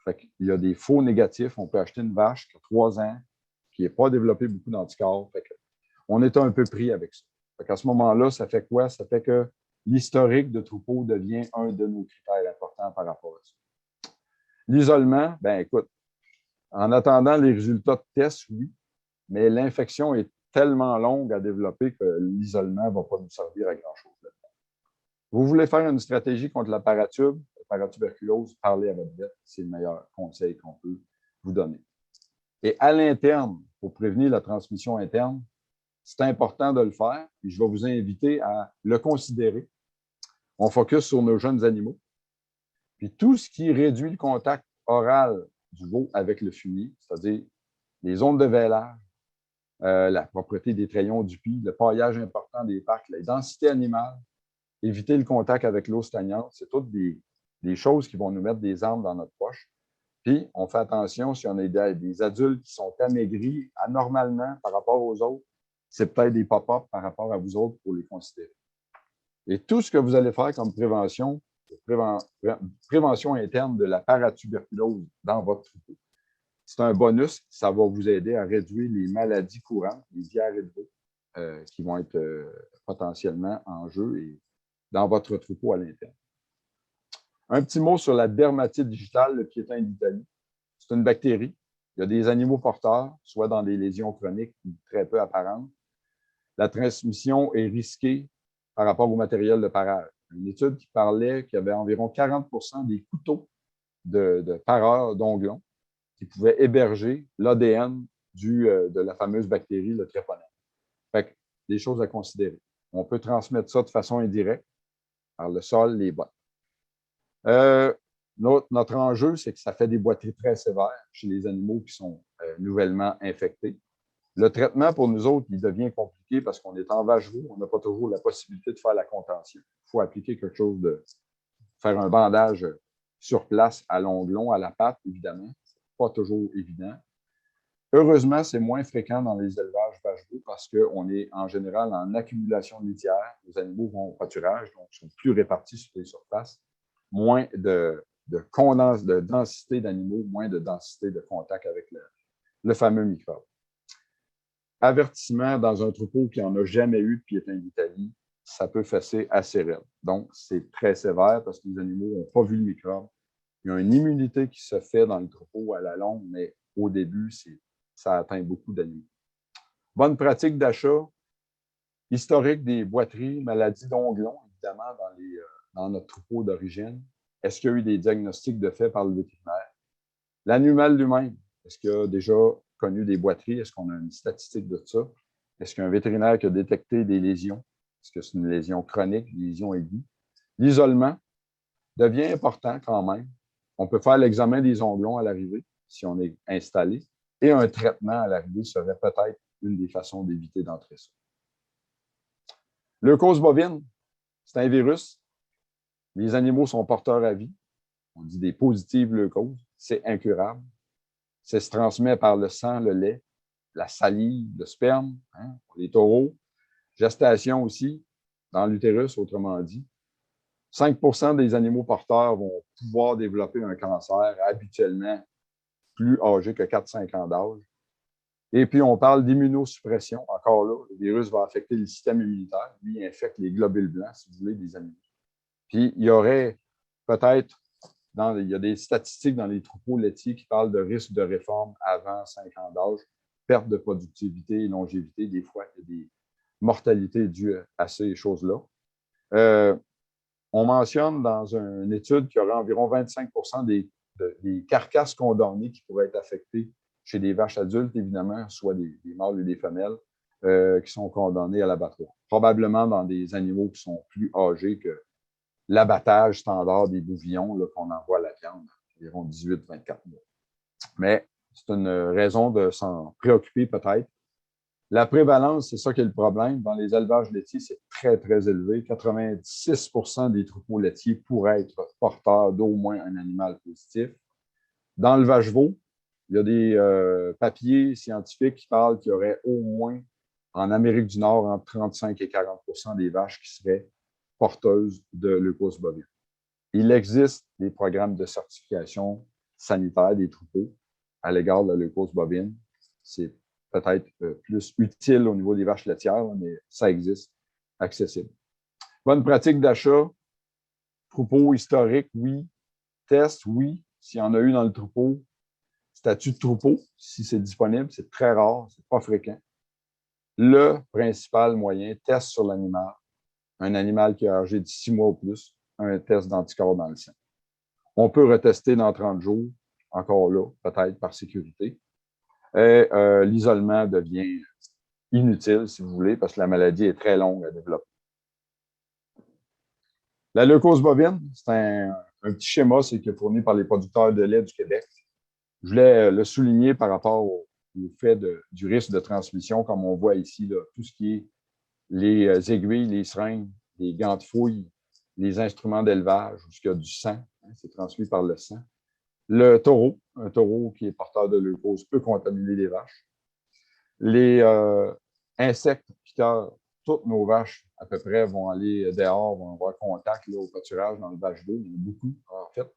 Fait qu'il y a des faux négatifs. On peut acheter une vache qui a 3 ans, qui n'a pas développé beaucoup d'anticorps. Fait on est un peu pris avec ça. Fait qu'à ce moment-là, ça fait quoi? Ça fait que l'historique de troupeau devient un de nos critères importants par rapport à ça. L'isolement, ben écoute, en attendant les résultats de tests, oui, mais l'infection est tellement longue à développer que l'isolement ne va pas nous servir à grand-chose. Vous voulez faire une stratégie contre la paratuberculose, parlez à votre vet, c'est le meilleur conseil qu'on peut vous donner. Et à l'interne, pour prévenir la transmission interne, c'est important de le faire, et je vais vous inviter à le considérer. On focus sur nos jeunes animaux. Puis tout ce qui réduit le contact oral du veau avec le fumier, c'est-à-dire les zones de vêlage, la propreté des trayons du pis, le paillage important des parcs, la densité animale, éviter le contact avec l'eau stagnante, c'est toutes des choses qui vont nous mettre des armes dans notre poche. Puis, on fait attention si on a des adultes qui sont amaigris anormalement par rapport aux autres, c'est peut-être des pop-up par rapport à vous autres pour les considérer. Et tout ce que vous allez faire comme prévention, prévention interne de la paratuberculose dans votre troupeau, c'est un bonus, ça va vous aider à réduire les maladies courantes, les diarrhées de veau, qui vont être potentiellement en jeu et dans votre troupeau à l'interne. Un petit mot sur la dermatite digitale, le piétin d'Italie. C'est une bactérie. Il y a des animaux porteurs, soit dans des lésions chroniques ou très peu apparentes. La transmission est risquée par rapport au matériel de parage. Une étude qui parlait qu'il y avait environ 40 des couteaux de pareurs d'onglons qui pouvaient héberger l'ADN de la fameuse bactérie, le tréponème. Fait que, des choses à considérer. On peut transmettre ça de façon indirecte par le sol, les bottes. Notre enjeu, c'est que ça fait des boiteries très sévères chez les animaux qui sont nouvellement infectés. Le traitement, pour nous autres, il devient compliqué parce qu'on est en vache-veau, on n'a pas toujours la possibilité de faire la contention. Il faut appliquer quelque chose faire un bandage sur place à l'onglon, à la patte, évidemment. C'est pas toujours évident. Heureusement, c'est moins fréquent dans les élevages vache-veau parce qu'on est en général en accumulation litière. Les animaux vont au pâturage, donc sont plus répartis sur les surfaces. Moins de densité d'animaux, moins de densité de contact avec le fameux microbe. Avertissement dans un troupeau qui n'en a jamais eu de piétin d'Italie, ça peut fesser assez raide. Donc, c'est très sévère parce que les animaux n'ont pas vu le microbe. Il y a une immunité qui se fait dans le troupeau à la longue, mais au début, ça atteint beaucoup d'animaux. Bonne pratique d'achat, historique des boiteries, maladies d'onglons, évidemment, dans notre troupeau d'origine. Est-ce qu'il y a eu des diagnostics de fait par le vétérinaire? L'animal lui-même, est-ce qu'il a déjà connu des boiteries? Est-ce qu'on a une statistique de ça? Est-ce qu'il y a un vétérinaire qui a détecté des lésions? Est-ce que c'est une lésion chronique, une lésion aiguë? L'isolement devient important quand même. On peut faire l'examen des onglons à l'arrivée, si on est installé, et un traitement à l'arrivée serait peut-être une des façons d'éviter d'entrer ça. Leucose bovine, c'est un virus. Les animaux sont porteurs à vie. On dit des positives leucoses. C'est incurable. Ça se transmet par le sang, le lait, la salive, le sperme, pour les taureaux. Gestation aussi, dans l'utérus, autrement dit. 5 des animaux porteurs vont pouvoir développer un cancer habituellement plus âgés que 4-5 ans d'âge. Et puis, on parle d'immunosuppression. Encore là, le virus va affecter le système immunitaire. Lui, il infecte les globules blancs, si vous voulez, des animaux. Puis, il y aurait peut-être, il y a des statistiques dans les troupeaux laitiers qui parlent de risque de réforme avant 5 ans d'âge. perte de productivité et longévité. Des fois, il y a des mortalités dues à ces choses-là. On mentionne dans une étude qu'il y aurait environ 25 des carcasses condamnées qui pourraient être affectées chez des vaches adultes, évidemment, soit des mâles et des femelles, qui sont condamnées à l'abattoir. Probablement dans des animaux qui sont plus âgés que l'abattage standard des bouvillons qu'on envoie à la viande, environ 18-24 mois. Mais c'est une raison de s'en préoccuper peut-être. La prévalence, c'est ça qui est le problème. Dans les élevages laitiers, c'est très, très élevé. 86 des troupeaux laitiers pourraient être porteurs d'au moins un animal positif. Dans le vache-veau, il y a des papiers scientifiques qui parlent qu'il y aurait au moins, en Amérique du Nord, entre 35 et 40 des vaches qui seraient porteuses de leucose bovine. Il existe des programmes de certification sanitaire des troupeaux à l'égard de la leucose bovine. C'est peut-être plus utile au niveau des vaches laitières, mais ça existe, accessible. Bonne pratique d'achat, troupeau historique, oui. Test, oui. S'il y en a eu dans le troupeau, statut de troupeau, si c'est disponible, c'est très rare, c'est pas fréquent. Le principal moyen, test sur l'animal, un animal qui est âgé de 6 mois ou plus, un test d'anticorps dans le sang. On peut retester dans 30 jours, encore là, peut-être par sécurité. Et l'isolement devient inutile, si vous voulez, parce que la maladie est très longue à développer. La leucose bovine, c'est un petit schéma, c'est qui est fourni par les producteurs de lait du Québec. Je voulais le souligner par rapport au fait du risque de transmission, comme on voit ici, là, tout ce qui est les aiguilles, les seringues, les gants de fouille, les instruments d'élevage, où il y a du sang, c'est transmis par le sang. Le taureau, un taureau qui est porteur de leucose peut contaminer les vaches. Les insectes piqueurs, toutes nos vaches, à peu près, vont aller dehors, vont avoir contact là, au pâturage, dans le vache d'eau. Il y en a beaucoup, en fait.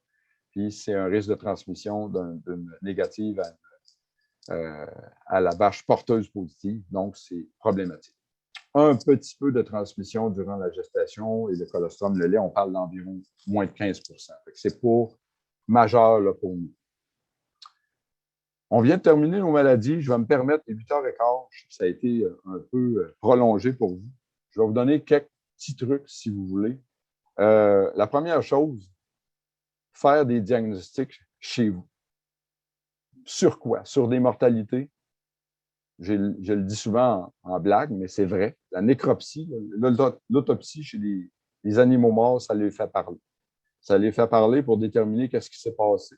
Puis, c'est un risque de transmission d'une négative à la vache porteuse positive. Donc, c'est problématique. Un petit peu de transmission durant la gestation et le colostrum, le lait, on parle d'environ moins de 15 c'est pas majeur là, pour nous. On vient de terminer nos maladies. Je vais me permettre, les 8h15, ça a été un peu prolongé pour vous. Je vais vous donner quelques petits trucs, si vous voulez. La première chose, faire des diagnostics chez vous. Sur quoi? Sur des mortalités. Je le dis souvent en blague, mais c'est vrai. La nécropsie, l'autopsie chez les animaux morts, ça les fait parler. Ça les fait parler pour déterminer qu'est-ce qui s'est passé.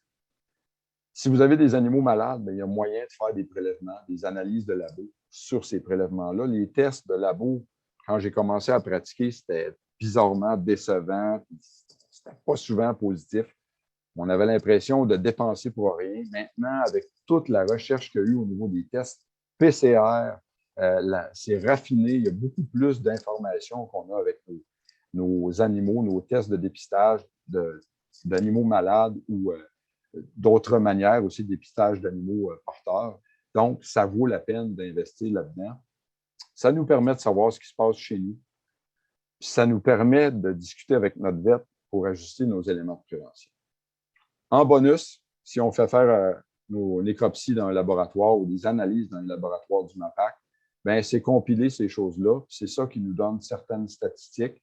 Si vous avez des animaux malades, bien, il y a moyen de faire des prélèvements, des analyses de labo sur ces prélèvements-là. Les tests de labo, quand j'ai commencé à pratiquer, c'était bizarrement décevant. C'était pas souvent positif. On avait l'impression de dépenser pour rien. Maintenant, avec toute la recherche qu'il y a eu au niveau des tests PCR, c'est raffiné. Il y a beaucoup plus d'informations qu'on a avec nos animaux, nos tests de dépistage d'animaux malades ou d'autres manières aussi de dépistage d'animaux porteurs. Donc, ça vaut la peine d'investir là-dedans. Ça nous permet de savoir ce qui se passe chez nous. Puis ça nous permet de discuter avec notre vet pour ajuster nos éléments de prévention. En bonus, si on fait faire nos nécropsies dans un laboratoire ou des analyses dans un laboratoire du MAPAC, bien, c'est compiler ces choses-là. C'est ça qui nous donne certaines statistiques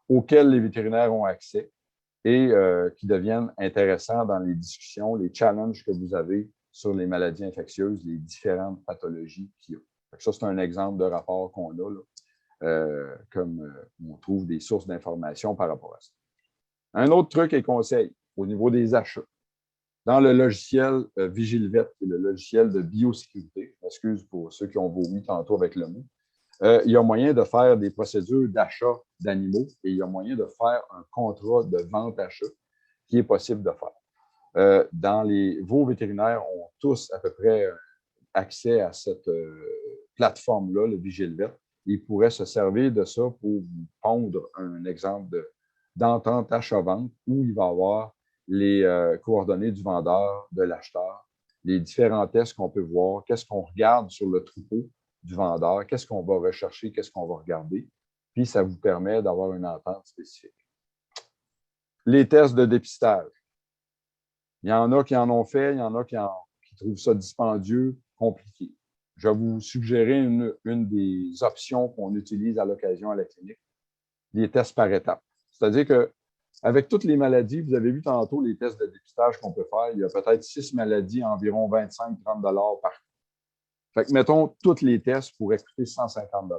auxquelles les vétérinaires ont accès et qui deviennent intéressants dans les discussions, les challenges que vous avez sur les maladies infectieuses, les différentes pathologies qu'il y a. Ça, c'est un exemple de rapport qu'on a, là, comme on trouve des sources d'informations par rapport à ça. Un autre truc et conseil au niveau des achats. Dans le logiciel Vigilvet, qui est le logiciel de biosécurité, excuse pour ceux qui ont vomi tantôt avec le mot, il y a moyen de faire des procédures d'achat d'animaux et il y a moyen de faire un contrat de vente-achat qui est possible de faire. Vos vétérinaires ont tous à peu près accès à cette plateforme-là, le Vigilvet. Ils pourraient se servir de ça pour vous pondre un exemple d'entente achat-vente où il va y avoir les coordonnées du vendeur, de l'acheteur, les différents tests qu'on peut voir, qu'est-ce qu'on regarde sur le troupeau du vendeur, qu'est-ce qu'on va rechercher, qu'est-ce qu'on va regarder, puis ça vous permet d'avoir une entente spécifique. Les tests de dépistage. Il y en a qui en ont fait, il y en a qui trouvent ça dispendieux, compliqué. je vais vous suggérer une des options qu'on utilise à l'occasion à la clinique, les tests par étapes. C'est-à-dire qu'avec toutes les maladies, vous avez vu tantôt les tests de dépistage qu'on peut faire, il y a peut-être 6 maladies, environ 25-30 $ par coup. Fait que, mettons, tous les tests pourraient coûter 150 $.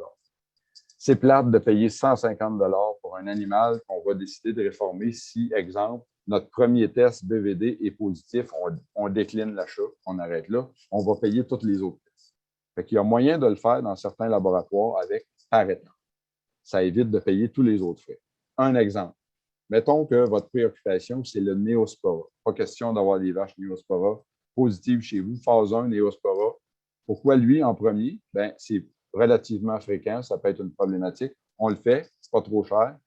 C'est plate de payer 150 $ pour un animal qu'on va décider de réformer si, exemple, notre premier test BVD est positif, on décline l'achat, on arrête là, on va payer tous les autres tests. Fait qu'il y a moyen de le faire dans certains laboratoires avec par étapes. Ça évite de payer tous les autres frais. Un exemple. Mettons que votre préoccupation, c'est le Néospora. Pas question d'avoir des vaches Néospora positives chez vous. Phase 1, Néospora. Pourquoi lui en premier? Bien, c'est relativement fréquent, ça peut être une problématique. On le fait, c'est pas trop cher.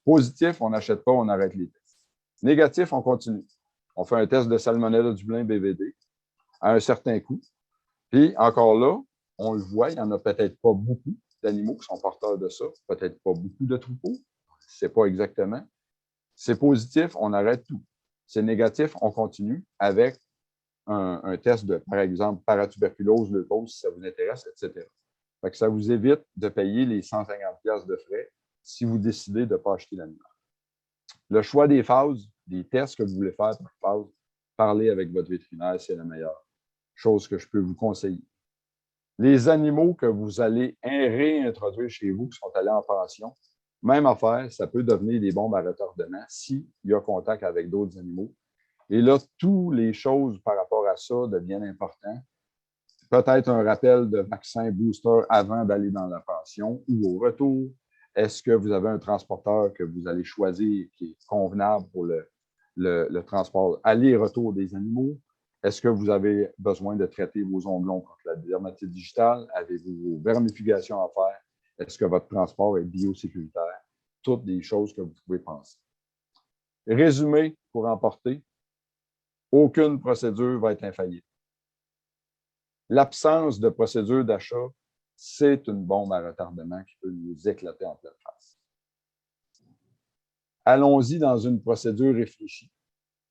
Positif, on n'achète pas, on arrête les tests. Négatif, on continue. On fait un test de Salmonella Dublin BVD à un certain coût. Puis, encore là, on le voit, il n'y en a peut-être pas beaucoup d'animaux qui sont porteurs de ça, peut-être pas beaucoup de troupeaux, c'est pas exactement. C'est positif, on arrête tout. C'est négatif, on continue avec un test de, par exemple, paratuberculose, leucose, si ça vous intéresse, etc. Fait que ça vous évite de payer les 150 $ de frais si vous décidez de ne pas acheter l'animal. Le choix des phases, des tests que vous voulez faire par phase, parlez avec votre vétérinaire, c'est la meilleure chose que je peux vous conseiller. Les animaux que vous allez réintroduire chez vous, qui sont allés en pension, même affaire, ça peut devenir des bombes à retardement s'il y a contact avec d'autres animaux. Et là, toutes les choses par rapport à ça deviennent importantes. Peut-être un rappel de vaccin booster avant d'aller dans la pension ou au retour. Est-ce que vous avez un transporteur que vous allez choisir qui est convenable pour le transport aller-retour des animaux? Est-ce que vous avez besoin de traiter vos onglons contre la dermatite digitale? Avez-vous vos vermifugations à faire? Est-ce que votre transport est biosécuritaire? Toutes des choses que vous pouvez penser. Résumé pour emporter, aucune procédure va être infaillible. L'absence de procédure d'achat, c'est une bombe à retardement qui peut nous éclater en pleine face. Allons-y dans une procédure réfléchie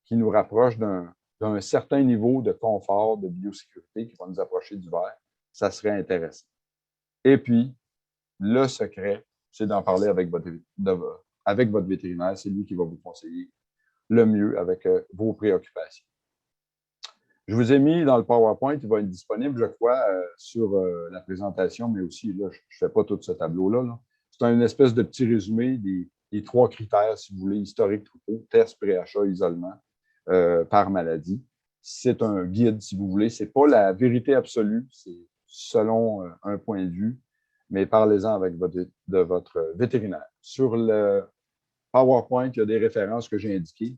qui nous rapproche d'un certain niveau de confort, de biosécurité qui va nous approcher du vert. Ça serait intéressant. Et puis, le secret, c'est d'en parler avec votre vétérinaire. C'est lui qui va vous conseiller le mieux avec vos préoccupations. Je vous ai mis dans le PowerPoint, il va être disponible, je crois, sur la présentation, mais aussi, là, je ne fais pas tout ce tableau-là. Là. C'est une espèce de petit résumé des 3 critères, si vous voulez, historique troupeau, test, préachat, isolement par maladie. C'est un guide, si vous voulez. Ce n'est pas la vérité absolue, c'est selon un point de vue, mais parlez-en avec votre vétérinaire. Sur le PowerPoint, il y a des références que j'ai indiquées.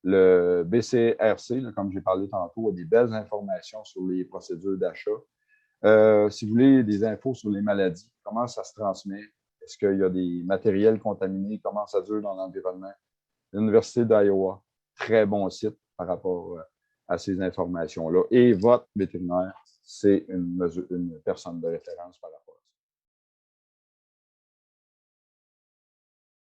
Le BCRC, là, comme j'ai parlé tantôt, a des belles informations sur les procédures d'achat. Si vous voulez des infos sur les maladies, comment ça se transmet, est-ce qu'il y a des matériels contaminés, comment ça dure dans l'environnement. L'Université d'Iowa, très bon site par rapport à ces informations-là. Et votre vétérinaire, c'est une personne de référence par rapport